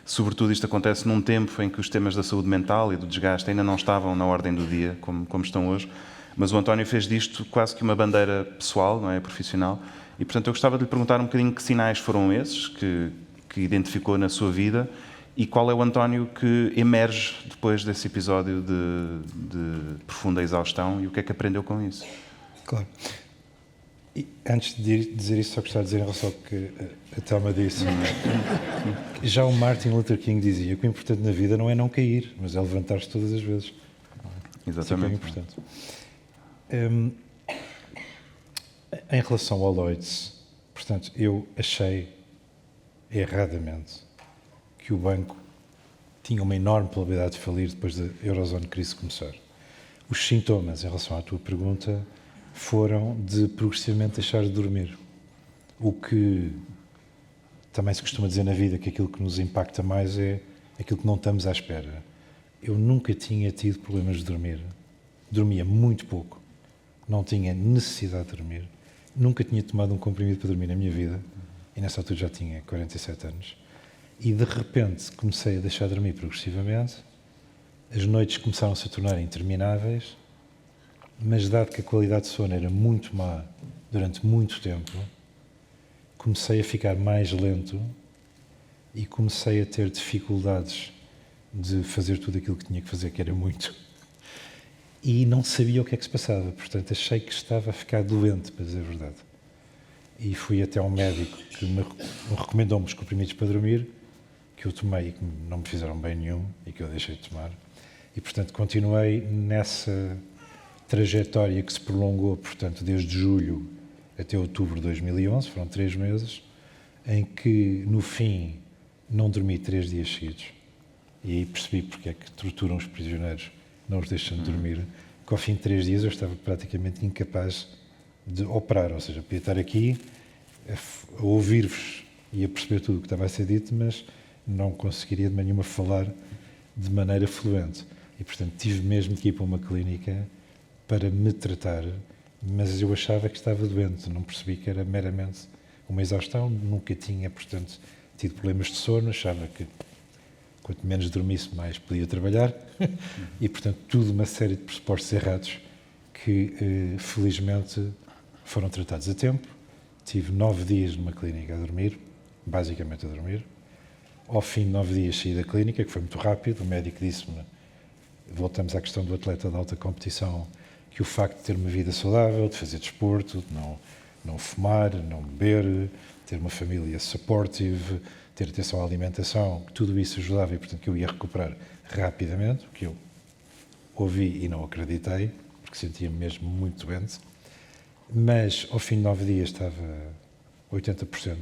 Speaker 2: Sobretudo isto acontece num tempo em que os temas da saúde mental e do desgaste ainda não estavam na ordem do dia, como estão hoje, mas o António fez disto quase que uma bandeira pessoal, não é? Profissional, e portanto eu gostava de lhe perguntar um bocadinho que sinais foram esses que identificou na sua vida e qual é o António que emerge depois desse episódio de profunda exaustão e o que é que aprendeu com isso?
Speaker 4: Claro. E antes de dizer isso, só gostava de dizer em relação ao que a Telma disse. Já o Martin Luther King dizia que o importante na vida não é não cair, mas é levantar-se todas as vezes.
Speaker 2: Exatamente.
Speaker 4: Isso é que é importante. Em relação ao Lloyds, portanto, eu achei erradamente que o banco tinha uma enorme probabilidade de falir depois da Eurozone crise começar. Os sintomas, em relação à tua pergunta, foram de progressivamente deixar de dormir. O que também se costuma dizer na vida que aquilo que nos impacta mais é aquilo que não estamos à espera. Eu nunca tinha tido problemas de dormir. Dormia muito pouco. não tinha necessidade de dormir, nunca tinha tomado um comprimido para dormir na minha vida, e nessa altura já tinha 47 anos, e de repente comecei a deixar de dormir progressivamente, as noites começaram-se a tornar intermináveis, mas dado que a qualidade de sono era muito má durante muito tempo, comecei a ficar mais lento e comecei a ter dificuldades de fazer tudo aquilo que tinha que fazer, que era muito. E não sabia o que é que se passava, portanto achei que estava a ficar doente, para dizer a verdade. E fui até um médico que me recomendou-me os comprimidos para dormir, que eu tomei e que não me fizeram bem nenhum e que eu deixei de tomar. E, portanto, continuei nessa trajetória que se prolongou, portanto, desde julho até outubro de 2011, foram 3 meses, em que, no fim, não dormi 3 dias seguidos. E aí percebi porque é que torturam os prisioneiros, não os deixam de dormir, que ao fim de 3 dias eu estava praticamente incapaz de operar, ou seja, podia estar aqui a ouvir-vos e a perceber tudo o que estava a ser dito, mas não conseguiria de maneira nenhuma falar de maneira fluente. E, portanto, tive mesmo que ir para uma clínica para me tratar, mas eu achava que estava doente, não percebi que era meramente uma exaustão, nunca tinha, portanto, tido problemas de sono, achava que quanto menos dormisse, mais podia trabalhar, e, portanto, tudo uma série de pressupostos errados que, felizmente, foram tratados a tempo. Tive 9 dias numa clínica a dormir, basicamente a dormir. Ao fim de 9 dias saí da clínica, que foi muito rápido, o médico disse-me, voltamos à questão do atleta de alta competição, que o facto de ter uma vida saudável, de fazer desporto, de não fumar, não beber, ter uma família supportive, ter atenção à alimentação, tudo isso ajudava e, portanto, que eu ia recuperar rapidamente, o que eu ouvi e não acreditei, porque sentia-me mesmo muito doente. Mas, ao fim de 9 dias, estava 80%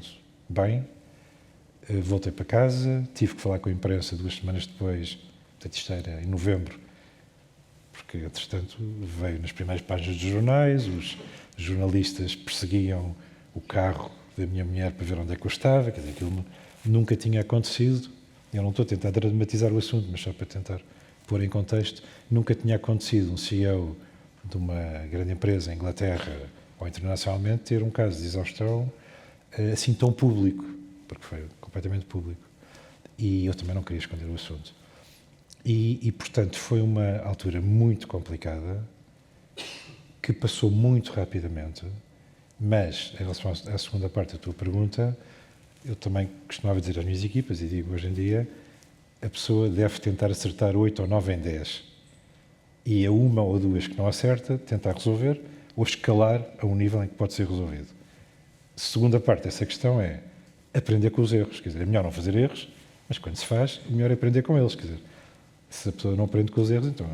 Speaker 4: bem. Voltei para casa, tive que falar com a imprensa 2 semanas depois, portanto, isto era em novembro, porque, entretanto, veio nas primeiras páginas dos jornais, os jornalistas perseguiam o carro da minha mulher para ver onde é que eu estava, quer dizer, aquilo nunca tinha acontecido. Eu não estou a tentar dramatizar o assunto, mas só para tentar pôr em contexto, nunca tinha acontecido um CEO de uma grande empresa em Inglaterra ou internacionalmente ter um caso de exaustão assim tão público, porque foi completamente público. E eu também não queria esconder o assunto. E, portanto, foi uma altura muito complicada, que passou muito rapidamente, mas, em relação à segunda parte da tua pergunta, eu também costumava dizer às minhas equipas, e digo hoje em dia, a pessoa deve tentar acertar 8 ou 9 em 10. E a uma ou duas que não acerta, tentar resolver ou escalar a um nível em que pode ser resolvido. A segunda parte dessa questão é aprender com os erros. Quer dizer, é melhor não fazer erros, mas quando se faz, o melhor é aprender com eles. Quer dizer, se a pessoa não aprende com os erros, então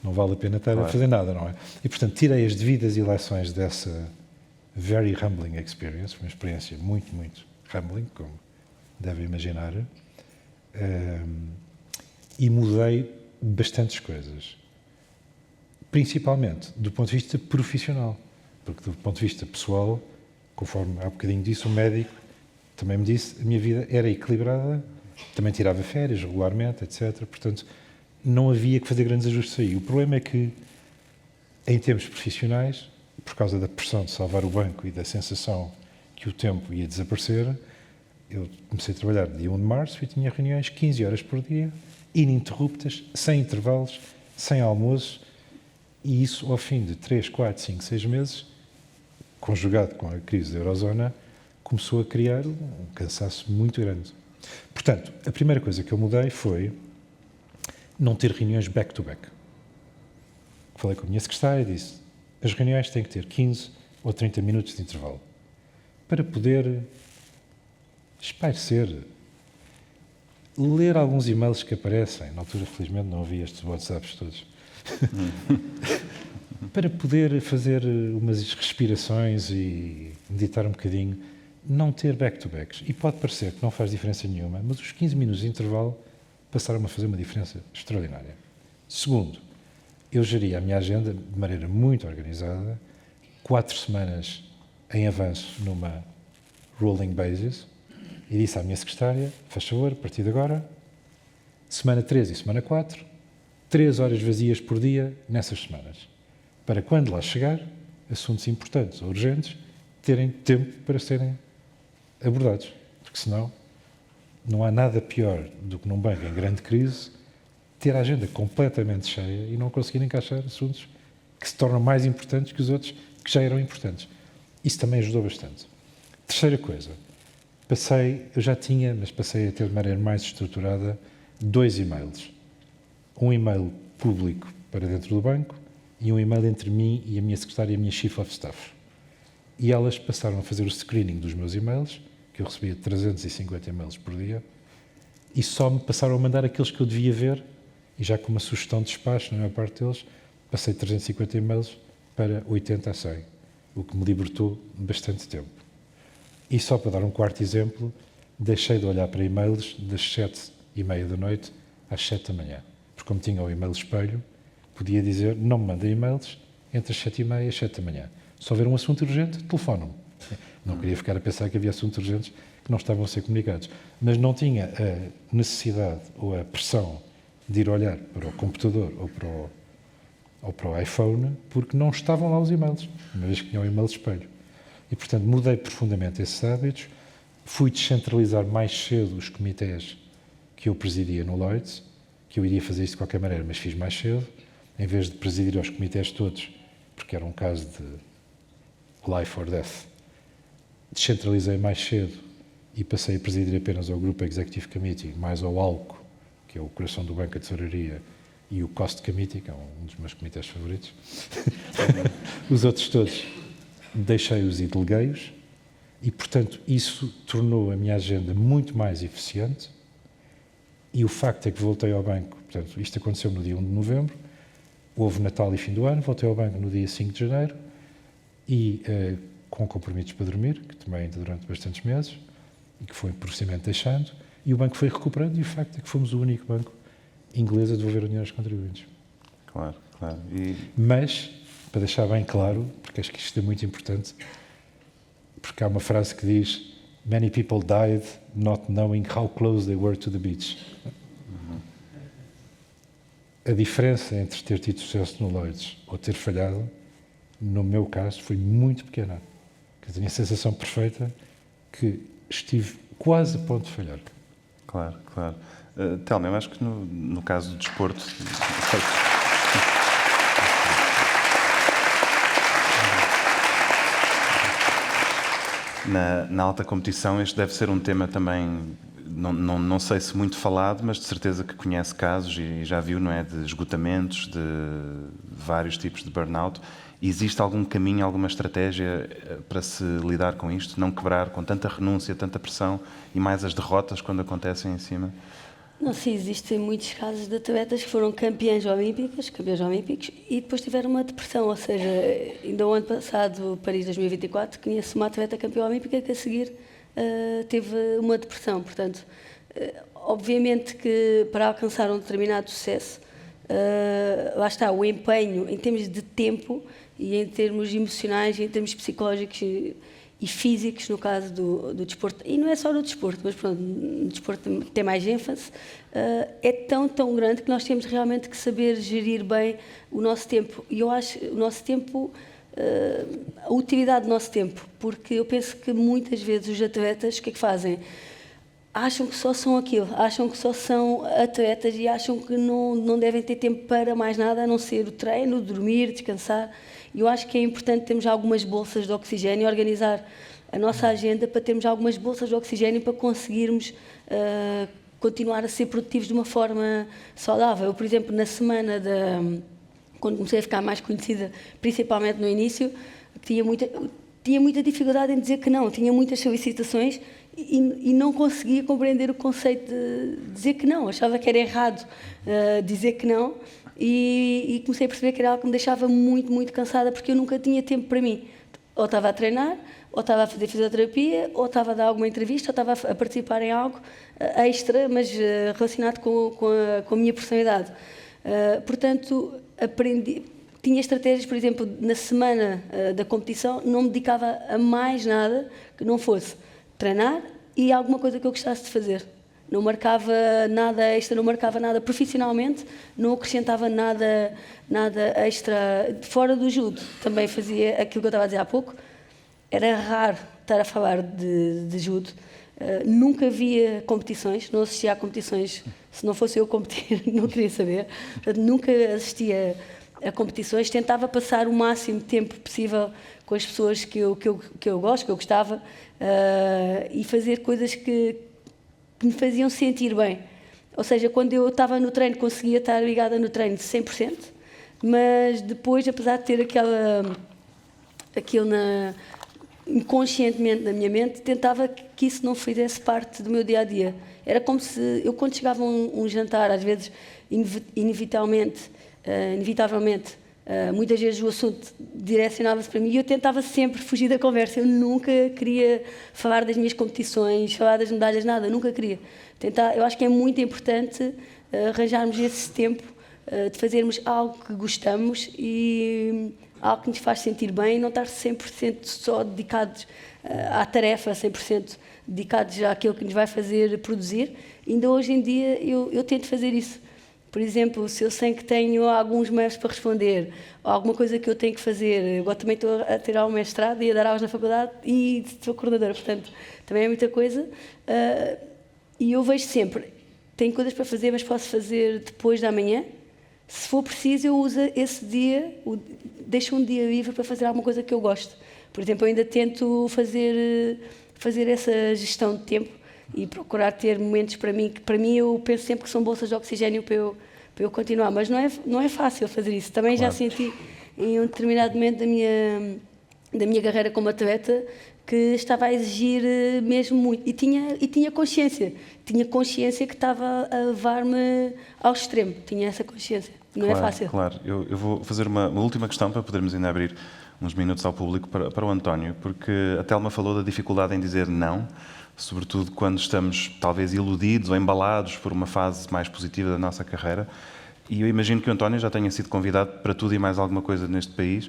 Speaker 4: não vale a pena estar a fazer nada, não é? E, portanto, tirei as devidas ilações dessa very humbling experience, uma experiência muito, muito humbling, como devem imaginar, e mudei bastantes coisas. Principalmente do ponto de vista profissional, porque do ponto de vista pessoal, conforme há bocadinho disse, o médico também me disse, a minha vida era equilibrada, também tirava férias regularmente, etc. Portanto, não havia que fazer grandes ajustes aí. O problema é que, em termos profissionais, por causa da pressão de salvar o banco e da sensação que o tempo ia desaparecer, eu comecei a trabalhar de dia 1 de março e tinha reuniões 15 horas por dia, ininterruptas, sem intervalos, sem almoço, e isso, ao fim de 3, 4, 5, 6 meses, conjugado com a crise da Eurozona, começou a criar um cansaço muito grande. Portanto, a primeira coisa que eu mudei foi não ter reuniões back-to-back. Falei com a minha secretária e disse, as reuniões têm que ter 15 ou 30 minutos de intervalo para poder espairecer, ler alguns e-mails que aparecem. Na altura, felizmente, não havia estes WhatsApps todos. Para poder fazer umas respirações e meditar um bocadinho, não ter back-to-backs. E pode parecer que não faz diferença nenhuma, mas os 15 minutos de intervalo passaram a fazer uma diferença extraordinária. Segundo, eu geria a minha agenda de maneira muito organizada, 4 semanas em avanço numa rolling basis, e disse à minha secretária, faz favor, a partir de agora, semana 3 e semana 4, 3 horas vazias por dia nessas semanas. para quando lá chegar, assuntos importantes ou urgentes, terem tempo para serem abordados. Porque senão, não há nada pior do que num banco em grande crise ter a agenda completamente cheia e não conseguir encaixar assuntos que se tornam mais importantes que os outros que já eram importantes. Isso também ajudou bastante. Terceira coisa, eu já tinha, mas passei a ter de maneira mais estruturada, 2 e-mails. Um e-mail público para dentro do banco e um e-mail entre mim e a minha secretária e a minha Chief of Staff. E elas passaram a fazer o screening dos meus e-mails, que eu recebia 350 e-mails por dia, e só me passaram a mandar aqueles que eu devia ver, e já com uma sugestão de despacho, na maior parte deles, passei 350 e-mails para 80 a 100, o que me libertou bastante tempo. E só para dar um quarto exemplo, deixei de olhar para e-mails das 7h30 da noite às 7 da manhã. Porque como tinha o e-mail espelho, podia dizer, não me mandem e-mails entre as 7h30 e as 7 da manhã. Se houver um assunto urgente, telefonam-me. Não queria ficar a pensar que havia assuntos urgentes que não estavam a ser comunicados. Mas não tinha a necessidade ou a pressão de ir olhar para o computador ou para o iPhone, porque não estavam lá os e-mails, uma vez que tinha o e-mail espelho. E, portanto, mudei profundamente esses hábitos, fui descentralizar mais cedo os comitês que eu presidia no Lloyds, que eu iria fazer isso de qualquer maneira, mas fiz mais cedo, em vez de presidir os comitês todos, porque era um caso de life or death. Descentralizei mais cedo e passei a presidir apenas ao Group Executive Committee, mais ao ALCO, que é o coração do Banco de Tesouraria, e o Cost Committee, que é um dos meus comitês favoritos. Os outros todos deixei-os e deleguei-os, e, portanto, isso tornou a minha agenda muito mais eficiente, e o facto é que voltei ao banco, portanto, isto aconteceu no dia 1 de novembro, houve Natal e fim do ano, voltei ao banco no dia 5 de janeiro, e com compromissos para dormir, que tomei ainda durante bastantes meses, e que foi progressivamente deixando, e o banco foi recuperando, e o facto é que fomos o único banco inglês a devolver o dinheiro aos contribuintes.
Speaker 2: Claro.
Speaker 4: Mas, para deixar bem claro, porque acho que isto é muito importante, porque há uma frase que diz "Many people died not knowing how close they were to the beach". A diferença entre ter tido sucesso no Lloyds ou ter falhado, no meu caso, foi muito pequena. Eu tenho a sensação perfeita que estive quase a ponto de falhar.
Speaker 2: Claro. Telma, eu acho que no caso do desporto... Na alta competição, este deve ser um tema também, não sei se muito falado, mas de certeza que conhece casos e já viu, não é, de esgotamentos, de vários tipos de burnout. Existe algum caminho, alguma estratégia para se lidar com isto? Não quebrar com tanta renúncia, tanta pressão e mais as derrotas quando acontecem em cima?
Speaker 3: Não, sim, existem muitos casos de atletas que foram campeões olímpicos e depois tiveram uma depressão, ou seja, ainda o ano passado, Paris 2024, conheço uma atleta campeã olímpica que a seguir teve uma depressão. Portanto, obviamente que para alcançar um determinado sucesso, lá está, o empenho em termos de tempo e em termos emocionais e em termos psicológicos e físicos, no caso do desporto, e não é só no desporto, mas pronto, no desporto tem mais ênfase, é tão grande que nós temos realmente que saber gerir bem o nosso tempo. E eu acho o nosso tempo, a utilidade do nosso tempo, porque eu penso que muitas vezes os atletas, o que é que fazem? Acham que só são aquilo, acham que só são atletas e acham que não devem ter tempo para mais nada, a não ser o treino, dormir, descansar. E eu acho que é importante termos algumas bolsas de oxigênio, organizar a nossa agenda para termos algumas bolsas de oxigênio para conseguirmos continuar a ser produtivos de uma forma saudável. Eu, por exemplo, na semana quando comecei a ficar mais conhecida, principalmente no início, tinha muita dificuldade em dizer que não, tinha muitas solicitações e não conseguia compreender o conceito de dizer que não, achava que era errado dizer que não. E comecei a perceber que era algo que me deixava muito cansada, porque eu nunca tinha tempo para mim. Ou estava a treinar, ou estava a fazer fisioterapia, ou estava a dar alguma entrevista, ou estava a participar em algo extra, mas relacionado com a minha personalidade. Portanto, tinha estratégias, por exemplo, na semana da competição, não me dedicava a mais nada que não fosse treinar e alguma coisa que eu gostasse de fazer. não marcava nada extra, não marcava nada profissionalmente, não acrescentava nada extra fora do judo. Também fazia aquilo que eu estava a dizer há pouco. Era raro estar a falar de judo. Nunca via competições, não assistia a competições. Se não fosse eu competir, não queria saber. Portanto, nunca assistia a competições. Tentava passar o máximo de tempo possível com as pessoas que eu gosto, que eu gostava, e fazer coisas que me faziam sentir bem. Ou seja, quando eu estava no treino, conseguia estar ligada no treino de 100%, mas depois, apesar de ter aquilo inconscientemente na minha mente, tentava que isso não fizesse parte do meu dia-a-dia. Era como se eu, quando chegava a um jantar, às vezes, inevitavelmente, muitas vezes o assunto direcionava-se para mim e eu tentava sempre fugir da conversa. Eu nunca queria falar das minhas competições, falar das medalhas, nada, nunca queria. Eu acho que é muito importante arranjarmos esse tempo de fazermos algo que gostamos e algo que nos faz sentir bem e não estar 100% só dedicados à tarefa, 100% dedicados àquilo que nos vai fazer produzir. Ainda hoje em dia eu tento fazer isso. Por exemplo, se eu sei que tenho alguns mails para responder, ou alguma coisa que eu tenho que fazer, eu também estou a tirar o mestrado e a dar aulas na faculdade e sou coordenadora, portanto, também é muita coisa. E eu vejo sempre, tenho coisas para fazer, mas posso fazer depois da manhã. Se for preciso, eu uso esse dia, deixo um dia livre para fazer alguma coisa que eu gosto. Por exemplo, eu ainda tento fazer essa gestão de tempo e procurar ter momentos para mim, que para mim eu penso sempre que são bolsas de oxigênio para eu continuar, mas não é fácil fazer isso. Também claro. Já senti em um determinado momento da minha carreira como atleta que estava a exigir mesmo muito e tinha consciência que estava a levar-me ao extremo, tinha essa consciência, não
Speaker 2: claro,
Speaker 3: é fácil.
Speaker 2: Claro, eu vou fazer uma última questão para podermos ainda abrir uns minutos ao público para o António, porque a Telma falou da dificuldade em dizer não, sobretudo quando estamos talvez iludidos ou embalados por uma fase mais positiva da nossa carreira. E eu imagino que o António já tenha sido convidado para tudo e mais alguma coisa neste país.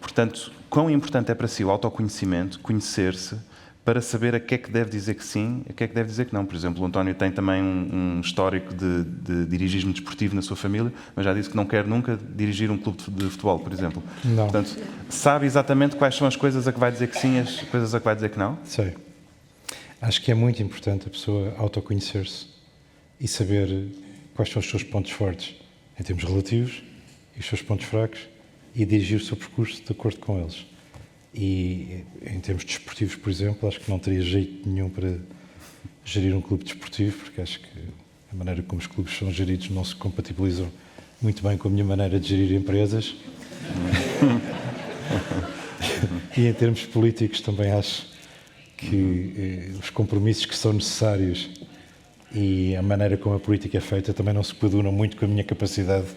Speaker 2: Portanto, quão importante é para si o autoconhecimento, conhecer-se, para saber a que é que deve dizer que sim, a que é que deve dizer que não. Por exemplo, o António tem também um histórico de dirigismo desportivo na sua família, mas já disse que não quer nunca dirigir um clube de futebol, por exemplo.
Speaker 4: Não.
Speaker 2: Portanto, sabe exatamente quais são as coisas a que vai dizer que sim e as coisas a que vai dizer que não?
Speaker 4: Sei. Acho que é muito importante a pessoa autoconhecer-se e saber quais são os seus pontos fortes em termos relativos e os seus pontos fracos e dirigir o seu percurso de acordo com eles. E em termos desportivos, por exemplo, acho que não teria jeito nenhum para gerir um clube desportivo, porque acho que a maneira como os clubes são geridos não se compatibilizam muito bem com a minha maneira de gerir empresas. E em termos políticos também acho que os compromissos que são necessários e a maneira como a política é feita também não se coadunam muito com a minha capacidade,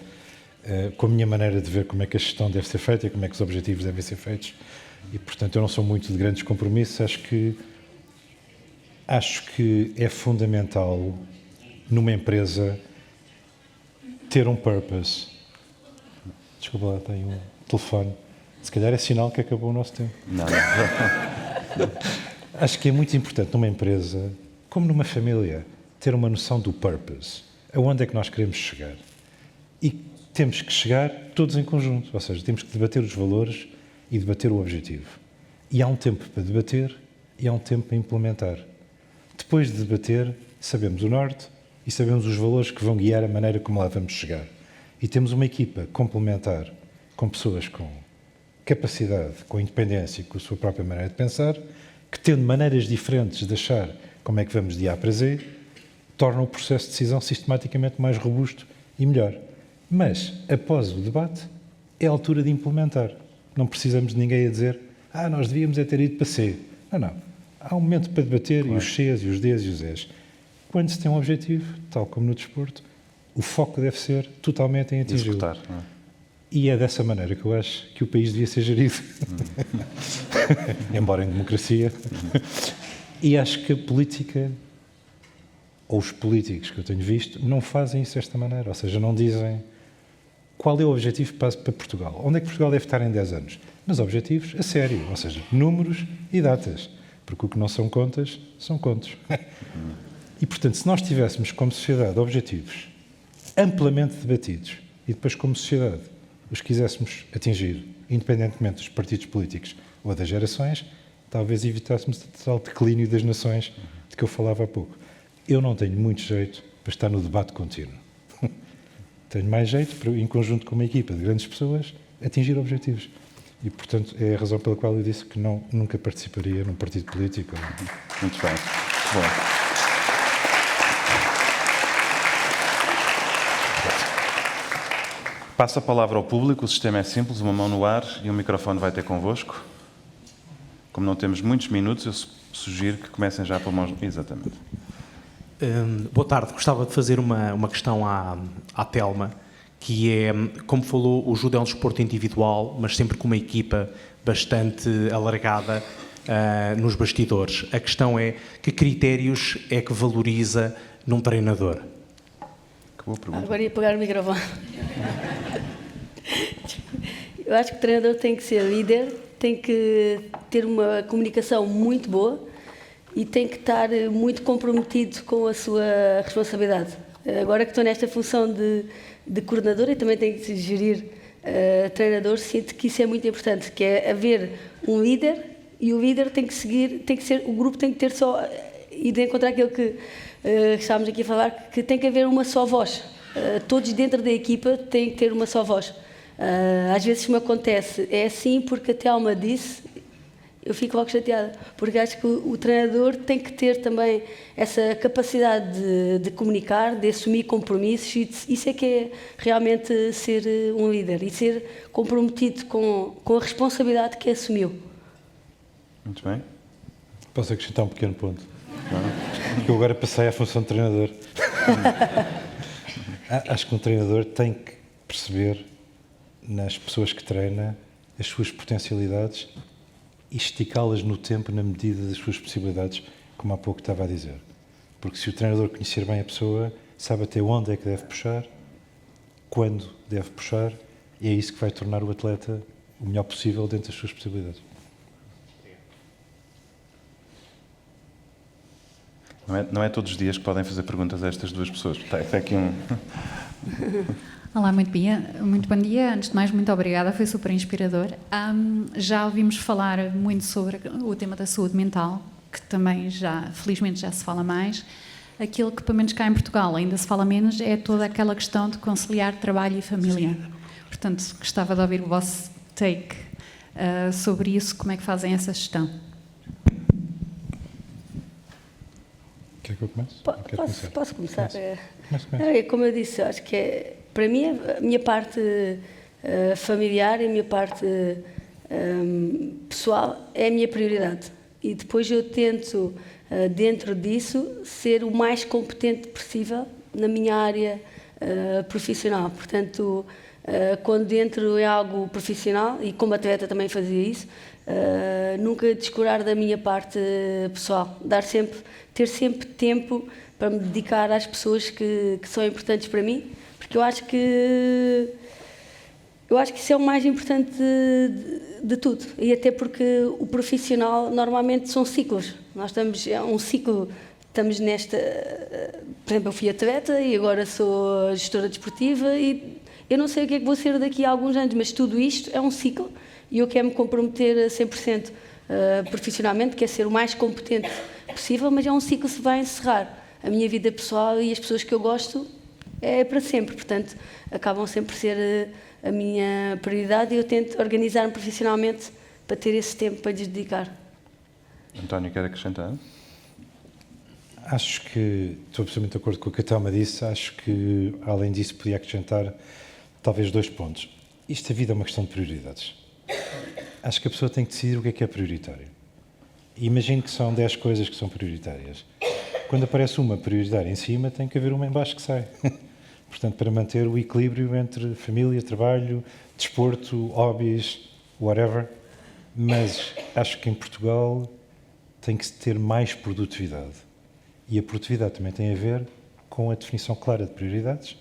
Speaker 4: com a minha maneira de ver como é que a gestão deve ser feita e como é que os objetivos devem ser feitos. E, portanto, eu não sou muito de grandes compromissos. Acho que é fundamental numa empresa ter um purpose. Desculpa lá, tem um telefone. Se calhar é sinal que acabou o nosso tempo.
Speaker 2: Não.
Speaker 4: Acho que é muito importante numa empresa, como numa família, ter uma noção do purpose. Aonde é que nós queremos chegar? E temos que chegar todos em conjunto. Ou seja, temos que debater os valores e debater o objetivo. E há um tempo para debater e há um tempo para implementar. Depois de debater, sabemos o norte e sabemos os valores que vão guiar a maneira como lá vamos chegar. E temos uma equipa complementar com pessoas com capacidade, com independência, com a sua própria maneira de pensar, que tendo maneiras diferentes de achar como é que vamos de A para Z, torna o processo de decisão sistematicamente mais robusto e melhor. Mas, após o debate, é a altura de implementar. Não precisamos de ninguém a dizer nós devíamos ter ido para C. Não. Há um momento para debater, claro. E os Cs, e os Ds, e os Es. Quando se tem um objetivo, tal como no desporto, o foco deve ser totalmente em atingi-lo. E é dessa maneira que eu acho que o país devia ser gerido. Embora em democracia. E acho que a política, ou os políticos que eu tenho visto, não fazem isso desta maneira. Ou seja, não dizem qual é o objetivo para Portugal. Onde é que Portugal deve estar em 10 anos? Mas objetivos a sério, ou seja, números e datas. Porque o que não são contas, são contos. E, portanto, se nós tivéssemos como sociedade objetivos amplamente debatidos e depois como sociedade os quiséssemos atingir, independentemente dos partidos políticos ou das gerações, talvez evitássemos o total declínio das nações de que eu falava há pouco. Eu não tenho muito jeito para estar no debate contínuo. Tenho mais jeito, para, em conjunto com uma equipa de grandes pessoas, atingir objetivos. E, portanto, é a razão pela qual eu disse que nunca participaria num partido político.
Speaker 2: Muito bem. Bom. Passo a palavra ao público. O sistema é simples, uma mão no ar e um microfone vai ter convosco. Como não temos muitos minutos, eu sugiro que comecem já pela mão... Exatamente.
Speaker 5: Boa tarde. Gostava de fazer uma questão à Telma, que é, como falou, o judo é um desporto individual, mas sempre com uma equipa bastante alargada nos bastidores. A questão é, que critérios é que valoriza num treinador?
Speaker 2: Que boa pergunta.
Speaker 3: Agora ia pegar o microfone. Eu acho que o treinador tem que ser líder, tem que ter uma comunicação muito boa e tem que estar muito comprometido com a sua responsabilidade. Agora que estou nesta função de coordenador e também tenho que gerir treinador, sinto que isso é muito importante, que é haver um líder e o líder tem que seguir, o grupo tem que ter só, e de encontrar aquilo que estávamos aqui a falar, que tem que haver uma só voz. Todos dentro da equipa têm que ter uma só voz. Às vezes me acontece, é assim porque a Telma disse, eu fico logo chateada, porque acho que o treinador tem que ter também essa capacidade de comunicar, de assumir compromissos, e isso é que é realmente ser um líder e ser comprometido com a responsabilidade que assumiu.
Speaker 2: Muito bem.
Speaker 4: Posso acrescentar um pequeno ponto? Porque eu agora passei à função de treinador. Acho que um treinador tem que perceber nas pessoas que treina as suas potencialidades e esticá-las no tempo na medida das suas possibilidades, como há pouco estava a dizer. Porque se o treinador conhecer bem a pessoa, sabe até onde é que deve puxar, quando deve puxar, e é isso que vai tornar o atleta o melhor possível dentro das suas possibilidades.
Speaker 2: Não é todos os dias que podem fazer perguntas a estas duas pessoas. Está aqui um...
Speaker 6: Olá, muito bom dia. Antes de mais, muito obrigada, foi super inspirador. Já ouvimos falar muito sobre o tema da saúde mental, que também felizmente já se fala mais. Aquilo que, pelo menos cá em Portugal, ainda se fala menos, é toda aquela questão de conciliar trabalho e família. Portanto, gostava de ouvir o vosso take sobre isso, como é que fazem essa gestão.
Speaker 4: Quer que eu comece?
Speaker 3: Posso começar?
Speaker 4: Comece.
Speaker 3: Como eu disse, acho que para mim a minha parte familiar e a minha parte pessoal é a minha prioridade. E depois eu tento, dentro disso, ser o mais competente possível na minha área profissional. Portanto, quando entro em algo profissional, e como atleta também fazia isso, nunca descurar da minha parte pessoal. Ter sempre tempo para me dedicar às pessoas que são importantes para mim, porque eu acho que isso é o mais importante de tudo. E até porque o profissional normalmente são ciclos. Um ciclo, estamos nesta... Por exemplo, eu fui atleta e agora sou gestora desportiva e eu não sei o que é que vou ser daqui a alguns anos, mas tudo isto é um ciclo e eu quero me comprometer a 100% profissionalmente, quero ser o mais competente possível, mas é um ciclo que se vai encerrar. A minha vida pessoal e as pessoas que eu gosto é para sempre, portanto, acabam sempre por ser a minha prioridade e eu tento organizar-me profissionalmente para ter esse tempo para lhes dedicar.
Speaker 2: António, quer acrescentar?
Speaker 4: Acho que estou absolutamente de acordo com o que a Telma disse. Acho que, além disso, podia acrescentar talvez 2 pontos. Isto, a vida é uma questão de prioridades. Acho que a pessoa tem que decidir o que é prioritário. E imagino que são 10 coisas que são prioritárias. Quando aparece uma prioritária em cima, tem que haver uma em baixo que sai. Portanto, para manter o equilíbrio entre família, trabalho, desporto, hobbies, whatever. Mas acho que em Portugal tem que se ter mais produtividade. E a produtividade também tem a ver com a definição clara de prioridades.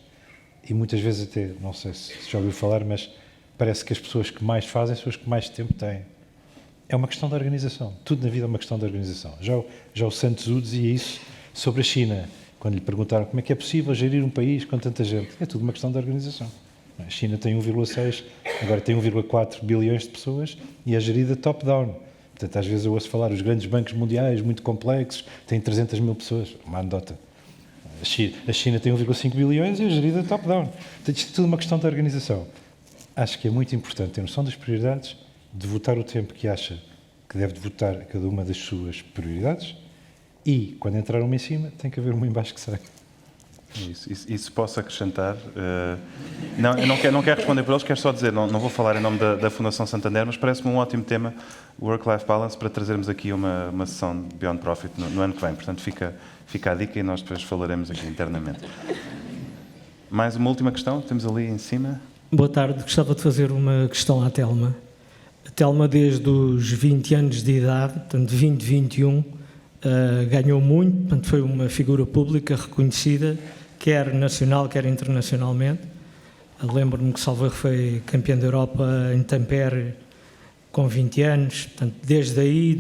Speaker 4: E muitas vezes até, não sei se já ouviu falar, mas parece que as pessoas que mais fazem são as que mais tempo têm. É uma questão de organização. Tudo na vida é uma questão de organização. Já o Santos Tzu dizia isso, Sobre a China, quando lhe perguntaram como é que é possível gerir um país com tanta gente, é tudo uma questão de organização. A China tem 1,6, agora tem 1,4 bilhões de pessoas e é gerida top-down. Portanto, às vezes eu ouço falar os grandes bancos mundiais, muito complexos, têm 300 mil pessoas, uma anedota. A China tem 1,5 bilhões e é gerida top-down. Portanto, isto é tudo uma questão de organização. Acho que é muito importante ter noção das prioridades, de votar o tempo que acha que deve votar cada uma das suas prioridades e, quando entrar uma em cima, tem que haver uma em baixo que sai.
Speaker 2: Isso posso acrescentar. Não, eu não quero responder por eles, quero só dizer, não vou falar em nome da Fundação Santander, mas parece-me um ótimo tema, Work-Life Balance, para trazermos aqui uma sessão de Beyond Profit no ano que vem. Portanto, fica a dica e nós depois falaremos aqui internamente. Mais uma última questão, temos ali em cima.
Speaker 7: Boa tarde, gostava de fazer uma questão à Telma. A Telma, desde os 20 anos de idade, portanto 2021, ganhou muito, portanto foi uma figura pública reconhecida, quer nacional, quer internacionalmente. Lembro-me que Salvador foi campeã da Europa em Tampere com 20 anos, portanto desde aí,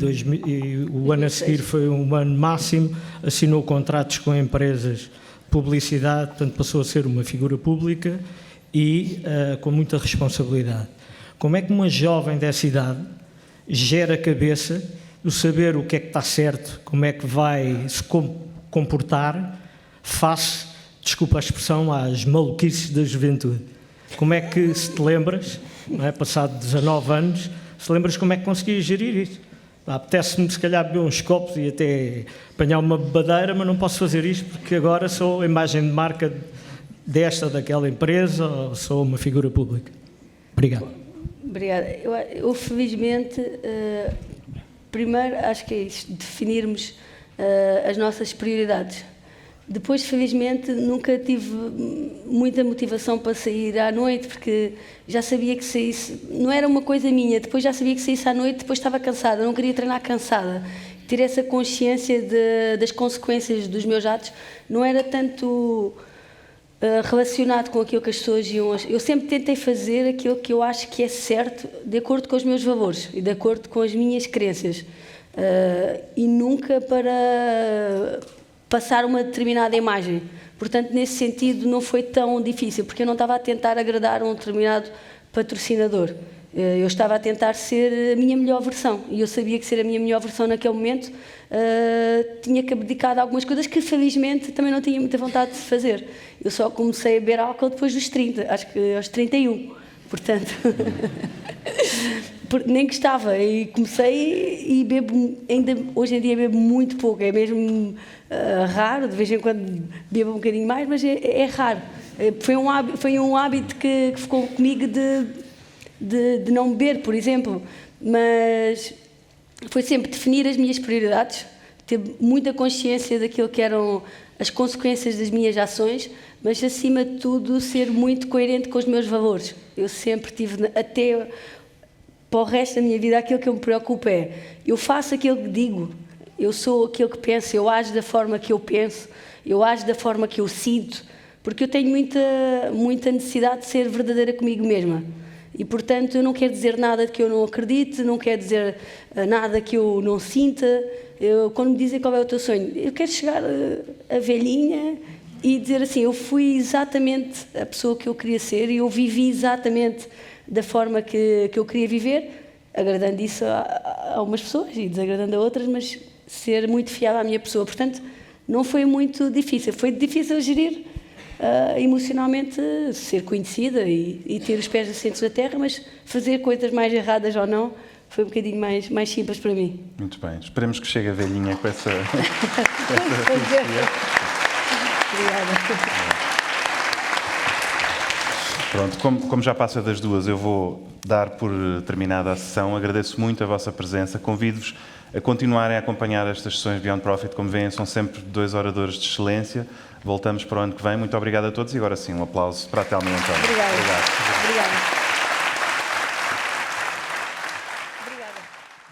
Speaker 7: o ano a seguir foi um ano máximo, assinou contratos com empresas de publicidade, portanto passou a ser uma figura pública e com muita responsabilidade. Como é que uma jovem dessa idade gera a cabeça de saber o que é que está certo, como é que vai se comportar face, desculpa a expressão, às maluquices da juventude? Como é que, se te lembras, não é, passado 19 anos, se lembras como é que conseguias gerir isso? Apetece-me, se calhar, beber uns copos e até apanhar uma bebadeira, mas não posso fazer isto porque agora sou a imagem de marca desta, daquela empresa, ou sou uma figura pública. Obrigado.
Speaker 3: Obrigada. Eu felizmente, primeiro, acho que é isto, definirmos as nossas prioridades. Depois, felizmente, nunca tive muita motivação para sair à noite, porque já sabia que saísse, não era uma coisa minha, depois já sabia que saísse à noite, depois estava cansada, não queria treinar cansada. Ter essa consciência das consequências dos meus atos não era tanto relacionado com aquilo que as pessoas iam... Eu sempre tentei fazer aquilo que eu acho que é certo, de acordo com os meus valores e de acordo com as minhas crenças. E nunca para passar uma determinada imagem. Portanto, nesse sentido, não foi tão difícil, porque eu não estava a tentar agradar um determinado patrocinador. Eu estava a tentar ser a minha melhor versão. E eu sabia que ser a minha melhor versão naquele momento tinha que abdicar de algumas coisas que, felizmente, também não tinha muita vontade de fazer. Eu só comecei a beber álcool depois dos 30, acho que aos 31. Portanto, nem gostava. E comecei e bebo, ainda hoje em dia bebo muito pouco. É mesmo raro, de vez em quando bebo um bocadinho mais, mas é raro. Foi um hábito que ficou comigo de não beber, por exemplo. Mas foi sempre definir as minhas prioridades, ter muita consciência daquilo que eram as consequências das minhas ações, mas, acima de tudo, ser muito coerente com os meus valores. Eu sempre tive, até para o resto da minha vida, aquilo que eu me preocupo é, eu faço aquilo que digo, eu sou aquilo que penso, eu ajo da forma que eu penso, eu ajo da forma que eu sinto, porque eu tenho muita necessidade de ser verdadeira comigo mesma. E, portanto, eu não quero dizer nada de que eu não acredite, não quero dizer nada que eu não sinta. Quando me dizem qual é o teu sonho, eu quero chegar a velhinha e dizer assim, eu fui exatamente a pessoa que eu queria ser e eu vivi exatamente da forma que eu queria viver, agradando isso a umas pessoas e desagradando a outras, mas ser muito fiel à minha pessoa. Portanto, não foi muito difícil. Foi difícil gerir emocionalmente, ser conhecida e ter os pés assentos na terra, mas fazer coisas mais erradas ou não foi um bocadinho mais simples para mim.
Speaker 2: Muito bem. Esperemos que chegue a velhinha com essa...
Speaker 3: Obrigada.
Speaker 2: Pronto, como já passa das 2, eu vou dar por terminada a sessão. Agradeço muito a vossa presença. Convido-vos a continuarem a acompanhar estas sessões Beyond Profit. Como veem, são sempre 2 oradores de excelência. Voltamos para o ano que vem. Muito obrigado a todos e agora sim, um aplauso para a Telma e António.
Speaker 3: Obrigada. Obrigada.